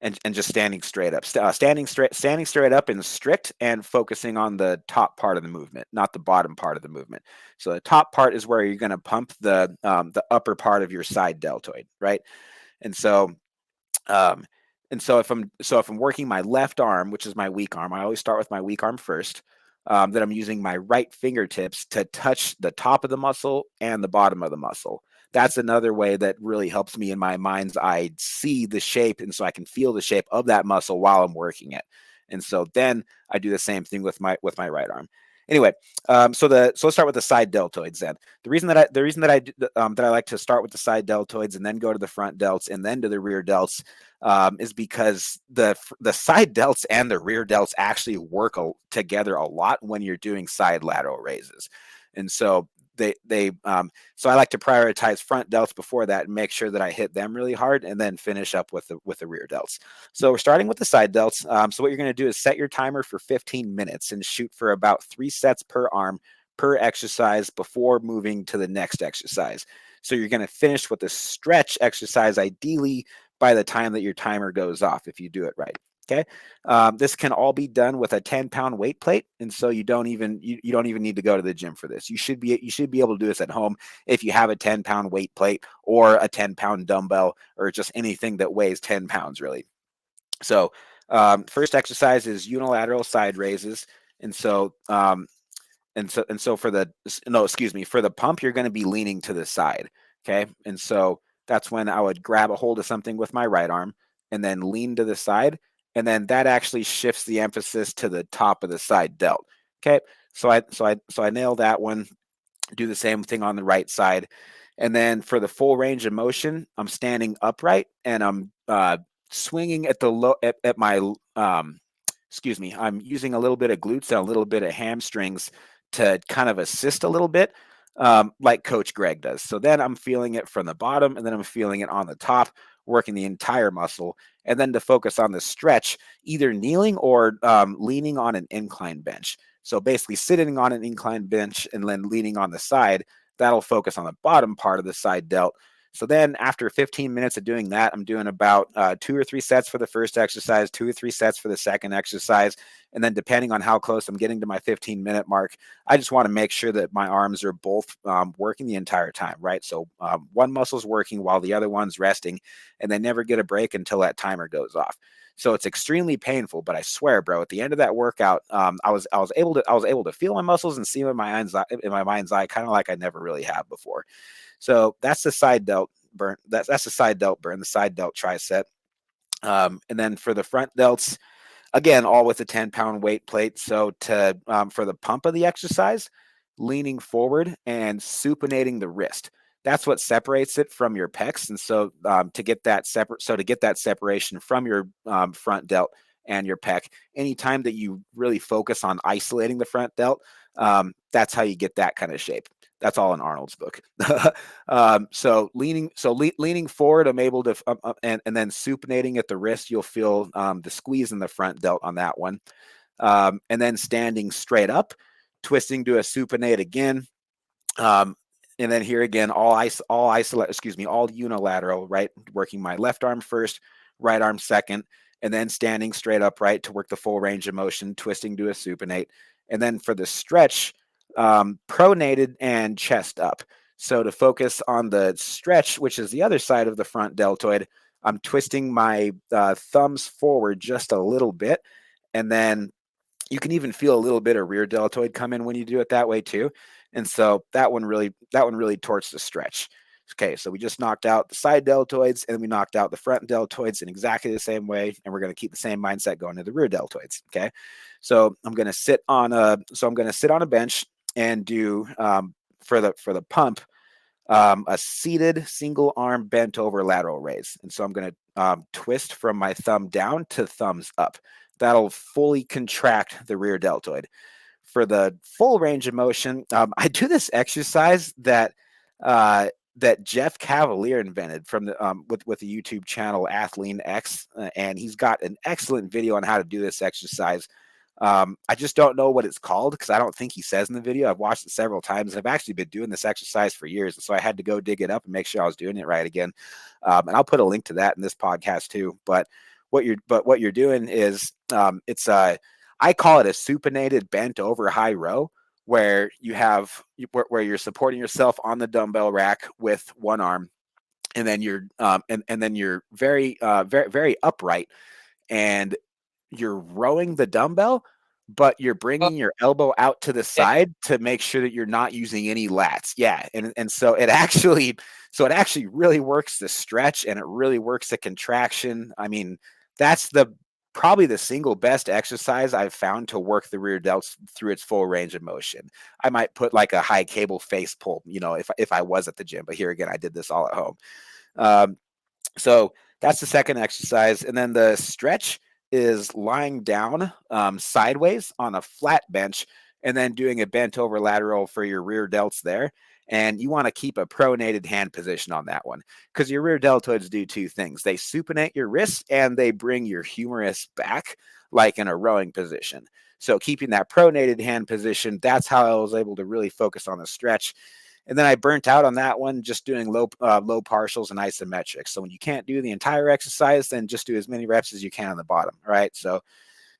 and just standing straight up, standing straight up in strict, and focusing on the top part of the movement, not the bottom part of the movement. So the top part is where you're going to pump the upper part of your side deltoid, right? And so if I'm working my left arm, which is my weak arm, I always start with my weak arm first. Then I'm using my right fingertips to touch the top of the muscle and the bottom of the muscle. that's another way that really helps me in my mind's eye see the shape, and so I can feel the shape of that muscle while I'm working it. And so then I do the same thing with my right arm. Anyway, so let's start with the side deltoids then. The reason that I like to start with the side deltoids and then go to the front delts and then to the rear delts is because the side delts and the rear delts actually work together a lot when you're doing side lateral raises. And so so I like to prioritize front delts before that and make sure that I hit them really hard and then finish up with the rear delts. So we're starting with the side delts. So what you're going to do is set your timer for 15 minutes and shoot for about 3 sets per arm per exercise before moving to the next exercise. So you're going to finish with the stretch exercise ideally by the time that your timer goes off if you do it right. Okay, this can all be done with a 10-pound weight plate, and so you don't even need to go to the gym for this. You should be able to do this at home if you have a 10-pound weight plate or a 10-pound dumbbell or just anything that weighs 10 pounds really. So first exercise is unilateral side raises, and so for the pump you're going to be leaning to the side. Okay, and so that's when I would grab a hold of something with my right arm and then lean to the side. And then that actually shifts the emphasis to the top of the side delt. Okay, so I nail that one. Do the same thing on the right side, and then for the full range of motion, I'm standing upright and I'm swinging at the low at my I'm using a little bit of glutes and a little bit of hamstrings to kind of assist a little bit, like Coach Greg does. So then I'm feeling it from the bottom, and then I'm feeling it on the top, working the entire muscle. And then to focus on the stretch, either kneeling or leaning on an incline bench. So basically sitting on an incline bench and then leaning on the side, that'll focus on the bottom part of the side delt. So then after 15 minutes of doing that, I'm doing about 2 or 3 sets for the first exercise, 2 or 3 sets for the second exercise. And then depending on how close I'm getting to my 15-minute mark, I just want to make sure that my arms are both working the entire time, right? So one muscle's working while the other one's resting, and they never get a break until that timer goes off. So it's extremely painful, but I swear, bro, at the end of that workout, I was able to feel my muscles and see in my mind's eye, kind of like I never really have before. So that's the side delt burn. That's the side delt burn, the side delt tricep. And then for the front delts, again, all with a 10-pound weight plate. So for the pump of the exercise, leaning forward and supinating the wrist. That's what separates it from your pecs. And so to get that separation from your front delt and your pec, anytime that you really focus on isolating the front delt, that's how you get that kind of shape. That's all in Arnold's book. So leaning forward, I'm able to, and then supinating at the wrist, you'll feel the squeeze in the front delt on that one. And then standing straight up, twisting to a supinate again. And then here again, all unilateral, right? Working my left arm first, right arm second, and then standing straight upright to work the full range of motion, twisting to a supinate. And then for the stretch, pronated and chest up. So to focus on the stretch, which is the other side of the front deltoid, I'm twisting my thumbs forward just a little bit. And then you can even feel a little bit of rear deltoid come in when you do it that way too. And so that one really torques the stretch. Okay, so we just knocked out the side deltoids and we knocked out the front deltoids in exactly the same way, and we're going to keep the same mindset going to the rear deltoids. Okay, so I'm going to sit on a bench and do for the pump a seated single arm bent over lateral raise, and so I'm going to twist from my thumb down to thumbs up. That'll fully contract the rear deltoid. For the full range of motion, I do this exercise that Jeff Cavalier invented from the with the YouTube channel Athlean X, and he's got an excellent video on how to do this exercise. I just don't know what it's called because I don't think he says in the video. I've watched it several times. I've actually been doing this exercise for years, so I had to go dig it up and make sure I was doing it right again. And I'll put a link to that in this podcast too. But what you're doing is I call it a supinated bent over high row, where you're supporting yourself on the dumbbell rack with one arm, and then you're very very very upright, and you're rowing the dumbbell but you're bringing your elbow out to the Yeah. side to make sure that you're not using any lats. Yeah. And so it actually really works the stretch, and it really works the contraction. I mean, that's probably the single best exercise I've found to work the rear delts through its full range of motion. I might put like a high cable face pull, if I was at the gym, but here again, I did this all at home. So that's the second exercise. And then the stretch is lying down sideways on a flat bench and then doing a bent over lateral for your rear delts there. And you want to keep a pronated hand position on that one, because your rear deltoids do two things. They supinate your wrists and they bring your humerus back, like in a rowing position. So keeping that pronated hand position, that's how I was able to really focus on the stretch. And then I burnt out on that one, just doing low partials and isometrics. So when you can't do the entire exercise, then just do as many reps as you can on the bottom. All right. So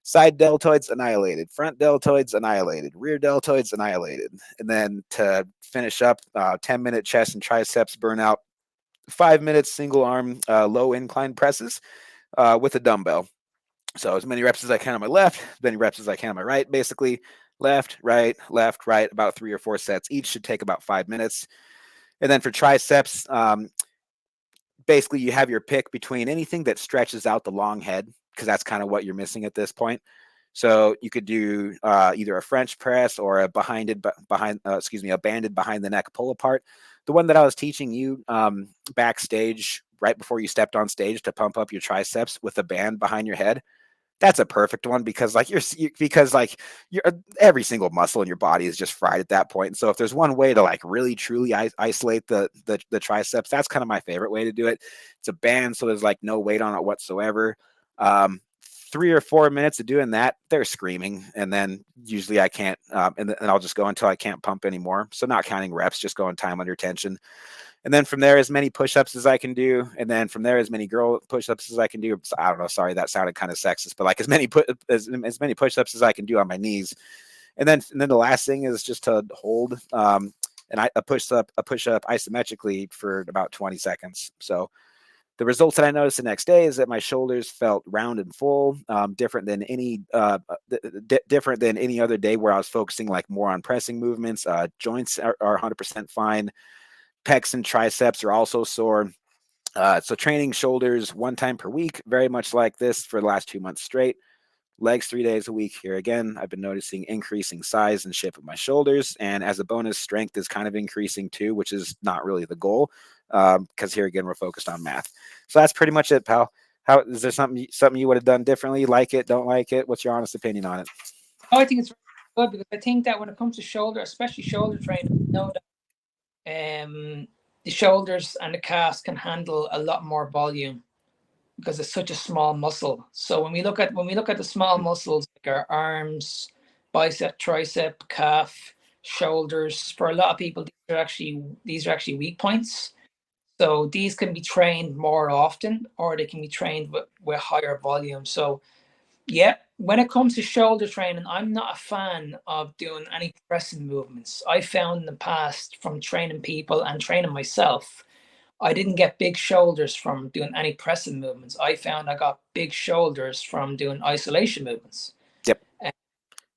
side deltoids annihilated, front deltoids annihilated, rear deltoids annihilated. And then to finish up, 10-minute chest and triceps burnout, 5 minutes single arm low incline presses with a dumbbell. So as many reps as I can on my left, as many reps as I can on my right, basically. Left, right, about 3 or 4 sets. Each should take about 5 minutes. And then for triceps, basically you have your pick between anything that stretches out the long head, because that's kind of what you're missing at this point. So you could do either a French press or a banded behind the neck pull apart. The one that I was teaching you backstage right before you stepped on stage to pump up your triceps with a band behind your head. That's a perfect one, because you're every single muscle in your body is just fried at that point. And so if there's one way to like really truly isolate the triceps, that's kind of my favorite way to do it. It's a band, so there's like no weight on it whatsoever. 3 or 4 minutes of doing that, they're screaming, and then usually I can't, and I'll just go until I can't pump anymore. So not counting reps, just going time under tension. And then from there, as many push-ups as I can do. And then from there, as many girl push-ups as I can do. I don't know. Sorry, that sounded kind of sexist, but like as many push-ups as I can do on my knees. And then the last thing is just to hold a push-up isometrically for about 20 seconds. So the results that I noticed the next day is that my shoulders felt round and full, different than any other day where I was focusing like more on pressing movements. Joints are 100% fine. Pecs and triceps are also sore. So training shoulders 1 time per week, very much like this for the last 2 months straight. Legs 3 days a week. Here again, I've been noticing increasing size and shape of my shoulders. And as a bonus, strength is kind of increasing too, which is not really the goal, because here again, we're focused on math. So that's pretty much it, pal. How is there something you would have done differently? Like it, don't like it? What's your honest opinion on it? Oh, I think it's good, because I think that when it comes to shoulder, especially shoulder training, you know that the shoulders and the calves can handle a lot more volume because it's such a small muscle. So when we look at the small muscles like our arms, bicep, tricep, calf, shoulders, for a lot of people these are actually weak points. So these can be trained more often, or they can be trained with higher volume. So yeah, when it comes to shoulder training, I'm not a fan of doing any pressing movements. I found in the past, from training people and training myself, I didn't get big shoulders from doing any pressing movements. I found I got big shoulders from doing isolation movements. Yep.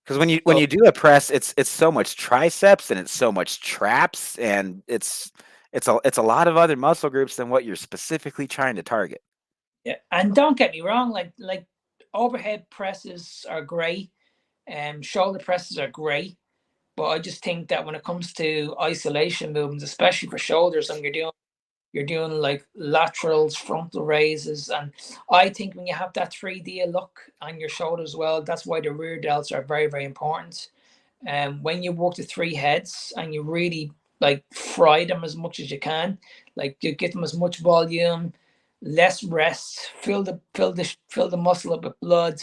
Because when you do a press, it's so much triceps and it's so much traps, and it's a lot of other muscle groups than what you're specifically trying to target. Yeah, and don't get me wrong, like overhead presses are great, shoulder presses are great, but I just think that when it comes to isolation movements, especially for shoulders, and you're doing like laterals, frontal raises, and I think when you have that 3D look on your shoulders, well, that's why the rear delts are very, very important. And when you work the 3 heads and you really like fry them as much as you can, like you get them as much volume, less rest, fill the muscle up with blood.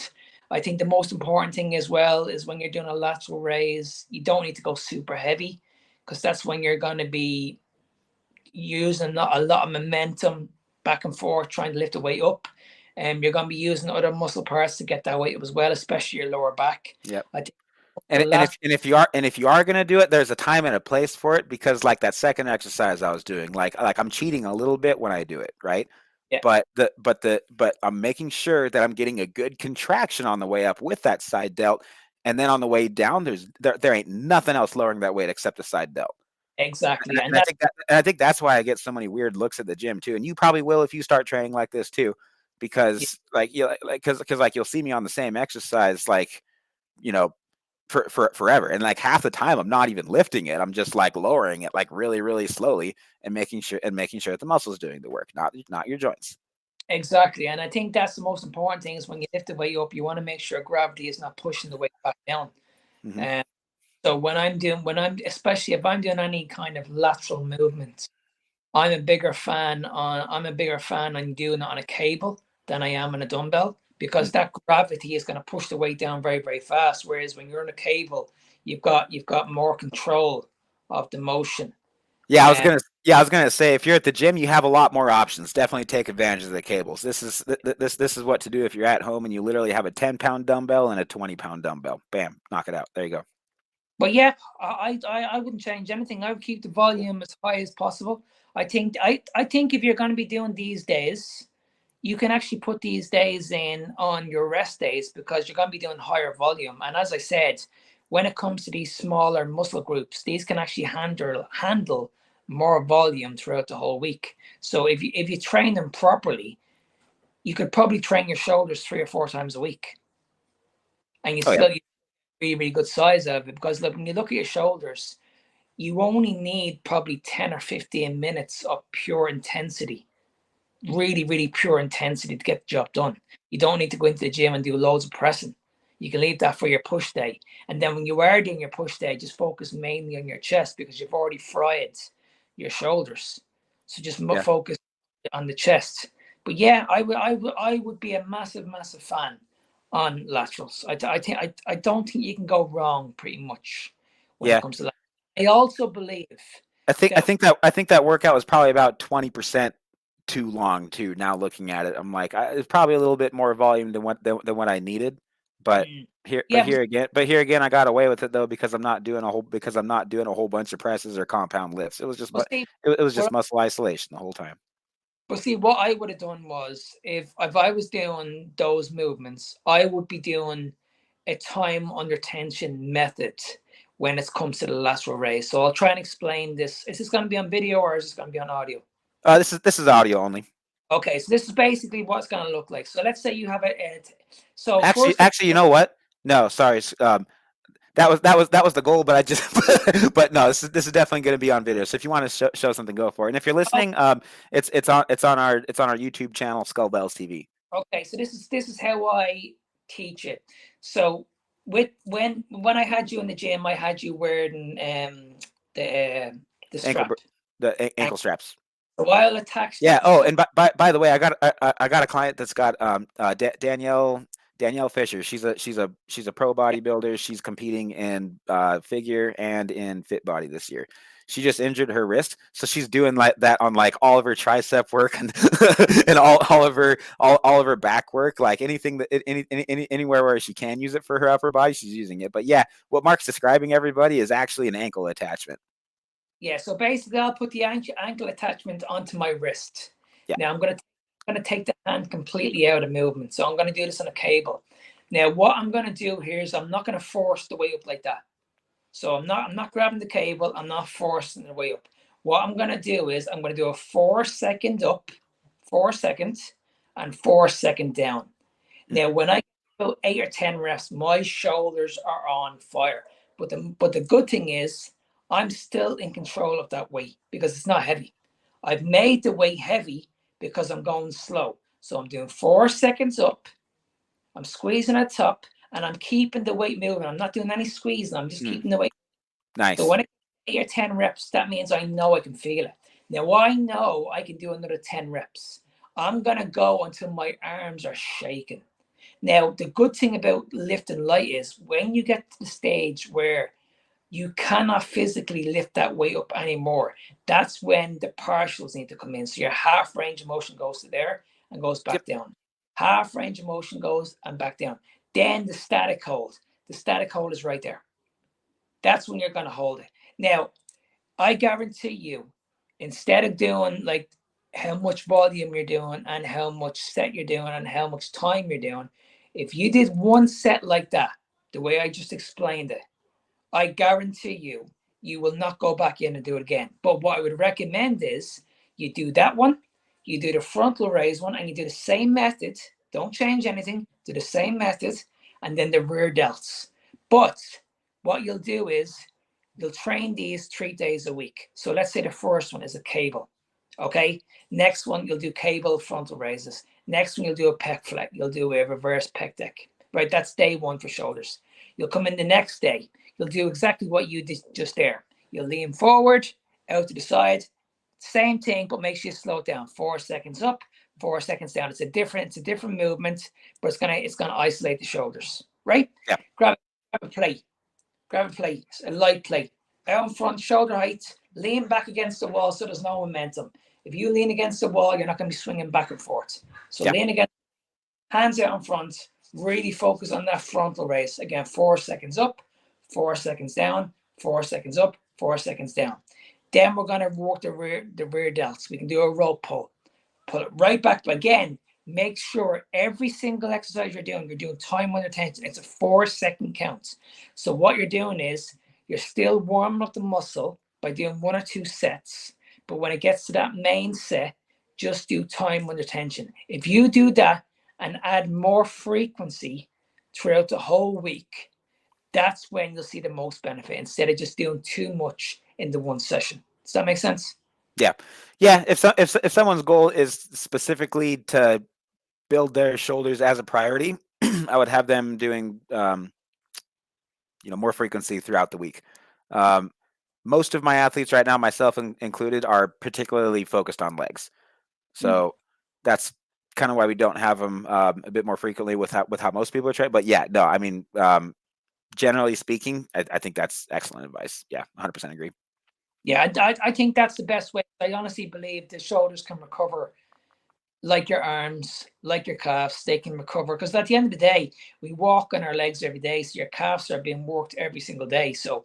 I think the most important thing as well is when you're doing a lateral raise, you don't need to go super heavy, because that's when you're going to be using a lot of momentum back and forth trying to lift the weight up, and you're going to be using other muscle parts to get that weight up as well, especially your lower back. Yep. I think if you are going to do it, there's a time and a place for it, because like that second exercise I was doing, like I'm cheating a little bit when I do it, right? Yeah. But I'm making sure that I'm getting a good contraction on the way up with that side delt, and then on the way down, there ain't nothing else lowering that weight except the side delt. Exactly. And I think that's why I get so many weird looks at the gym too. And you probably will if you start training like this too, because like you'll see me on the same exercise like, you know, for forever, and like half the time I'm not even lifting it. I'm just like lowering it like really, really slowly and making sure that the muscle's doing the work, not your joints. Exactly. And I think that's the most important thing is when you lift the weight up, you want to make sure gravity is not pushing the weight back down. Mm-hmm. And so especially if I'm doing any kind of lateral movement, I'm a bigger fan on doing it on a cable than I am on a dumbbell, because that gravity is going to push the weight down very, very fast. Whereas when you're on a cable, you've got more control of the motion. Yeah, I was gonna say, if you're at the gym, you have a lot more options. Definitely take advantage of the cables. This is what to do if you're at home and you literally have a 10-pound dumbbell and a 20-pound dumbbell. Bam, knock it out. There you go. But yeah, I wouldn't change anything. I would keep the volume as high as possible. I think if you're going to be doing these days, you can actually put these days in on your rest days, because you're going to be doing higher volume. And as I said, when it comes to these smaller muscle groups, these can actually handle more volume throughout the whole week. So if you train them properly, you could probably train your shoulders 3 or 4 times a week, and you still get really, really good size out of it. Because look, when you look at your shoulders, you only need probably 10 or 15 minutes of pure intensity, really, really pure intensity to get the job done. You don't need to go into the gym and do loads of pressing. You can leave that for your push day. And then when you are doing your push day, just focus mainly on your chest, because you've already fried your shoulders. So just focus on the chest. But yeah, I would be a massive, massive fan on laterals. I don't think you can go wrong pretty much when it comes to that. I also believe I think that workout was probably about 20% too long too. Now looking at it, I'm like, it's probably a little bit more volume than what I needed. But here again, I got away with it though, because I'm not doing a whole bunch of presses or compound lifts. It was just it was just muscle isolation the whole time. But see, what I would have done was, if I was doing those movements, I would be doing a time under tension method when it comes to the lateral raise. So I'll try and explain this. Is this going to be on video or is this going to be on audio? This is audio only. Okay, so this is basically what it's going to look like. So let's say you have so actually, you know what? No, sorry. That was the goal, but I just but no, this is definitely going to be on video. So if you want to show something, go for it. And if you're listening, it's on our YouTube channel, Skull Bells TV. Okay, so this is how I teach it. So when I had you in the gym, I had you wearing the strap, the ankle straps. So I'll attach. Yeah. Oh, and by the way, I got a client that's got Danielle Fisher. She's a pro bodybuilder. She's competing in figure and in fit body this year. She just injured her wrist, so she's doing like that on like all of her tricep work and and all of her back work. Like anything that anywhere where she can use it for her upper body, she's using it. But yeah, what Mark's describing, everybody, is actually an ankle attachment. Yeah, so basically I'll put the ankle attachment onto my wrist. Yeah. Now I'm gonna take the hand completely out of movement. So I'm gonna do this on a cable. Now what I'm gonna do here is I'm not gonna force the way up like that. So I'm not grabbing the cable, I'm not forcing the way up. What I'm gonna do is I'm gonna do a 4-second up, 4 seconds, and 4-second down. Now when I do 8 or 10 reps, my shoulders are on fire. But the good thing is I'm still in control of that weight because it's not heavy. I've made the weight heavy because I'm going slow. So I'm doing 4 seconds up, I'm squeezing at top, and I'm keeping the weight moving. I'm not doing any squeezing, I'm just keeping the weight. Nice. So when I get 8 or 10 reps, that means I know I can feel it. Now I know I can do another 10 reps. I'm gonna go until my arms are shaking. Now the good thing about lifting light is when you get to the stage where you cannot physically lift that weight up anymore, that's when the partials need to come in. So your half range of motion goes to there and goes back down. Half range of motion goes and back down. Then the static hold. The static hold is right there. That's when you're going to hold it. Now, I guarantee you, instead of doing like how much volume you're doing and how much set you're doing and how much time you're doing, if you did one set like that, the way I just explained it, I guarantee you will not go back in and do it again. But what I would recommend is you do that one, you do the frontal raise one, and you do the same method. Don't change anything. Do the same method, and then the rear delts. But what you'll do is you'll train these 3 days a week. So let's say the first one is a cable. Okay. Next one, you'll do cable frontal raises. Next one, you'll do a pec flex. You'll do a reverse pec deck. Right. That's day one for shoulders. You'll come in the next day. You'll do exactly what you did just there. You'll lean forward, out to the side. Same thing, but make sure you slow it down. 4 seconds up, 4 seconds down. It's a different movement, but it's gonna isolate the shoulders. Right? Yeah. Grab a plate. Grab a plate, a light plate. Out in front, shoulder height, lean back against the wall so there's no momentum. If you lean against the wall, you're not going to be swinging back and forth. So lean against, hands out in front, really focus on that frontal raise. Again, 4 seconds up, 4 seconds down, 4 seconds up, 4 seconds down. Then we're going to work the rear delts. We can do a rope pull. Pull it right back. Again, make sure every single exercise you're doing time under tension. It's a 4 second count. So what you're doing is you're still warming up the muscle by doing 1 or 2 sets. But when it gets to that main set, just do time under tension. If you do that and add more frequency throughout the whole week, that's when you'll see the most benefit instead of just doing too much in the one session. Does that make sense? Yeah. If someone's goal is specifically to build their shoulders as a priority, I would have them doing, more frequency throughout the week. Most of my athletes right now, myself included, are particularly focused on legs. So that's kind of why we don't have them a bit more frequently with how most people are trained. But yeah, no, I mean, generally speaking, I think that's excellent advice. Yeah, 100% agree. Yeah, I think that's the best way. I honestly believe the shoulders can recover like your arms, like your calves. They can recover because at the end of the day, we walk on our legs every day. So your calves are being worked every single day. So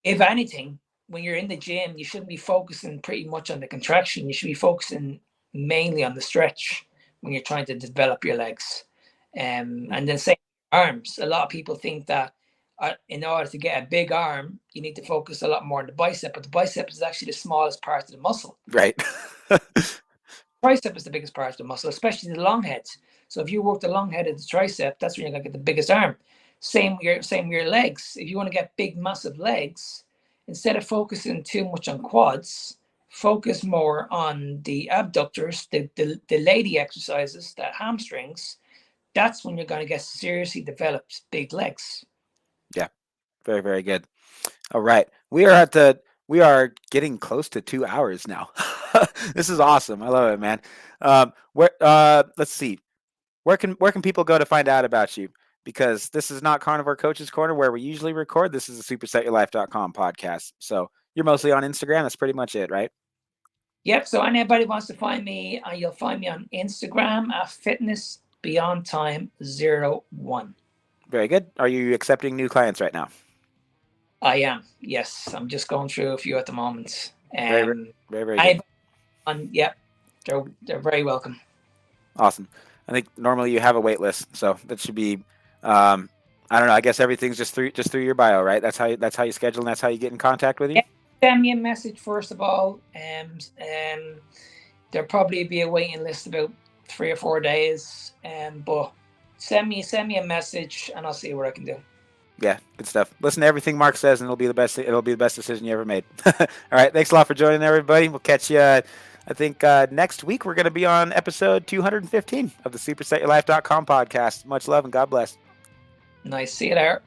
if anything, when you're in the gym, you shouldn't be focusing pretty much on the contraction. You should be focusing mainly on the stretch when you're trying to develop your legs. And then same arms. A lot of people think that in order to get a big arm, you need to focus a lot more on the bicep, but the bicep is actually the smallest part of the muscle. Right. Tricep is the biggest part of the muscle, especially the long heads. So if you work the long head of the tricep, that's when you're going to get the biggest arm. Same with your legs. If you want to get big, massive legs, instead of focusing too much on quads, focus more on the abductors, the lady exercises, the hamstrings. That's when you're going to get seriously developed big legs. Yeah, very, very good. All right, we are getting close to 2 hours now. This is awesome. I love it, man. Let's see. Where can people go to find out about you? Because this is not Carnivore Coaches Corner where we usually record. This is a supersetyourlife.com podcast. So you're mostly on Instagram. That's pretty much it, right? Yep. So anybody wants to find me, you'll find me on Instagram at fitnessbeyondtime01. Very good. Are you accepting new clients right now? I am. Yes. I'm just going through a few at the moment. Very good. Yep. They're very welcome. Awesome. I think normally you have a wait list, so that should be. I don't know. I guess everything's just through your bio, right? That's how you schedule, and that's how you get in contact with you. Yeah. Send me a message first of all, and there'll probably be a waiting list about 3 or 4 days. But send me a message, and I'll see what I can do. Yeah, good stuff. Listen to everything Mark says, and it'll be the best decision you ever made. All right, thanks a lot for joining, everybody. We'll catch you. I think next week we're going to be on episode 215 of the SupersetYourLife.com podcast. Much love and God bless. Nice. See you there.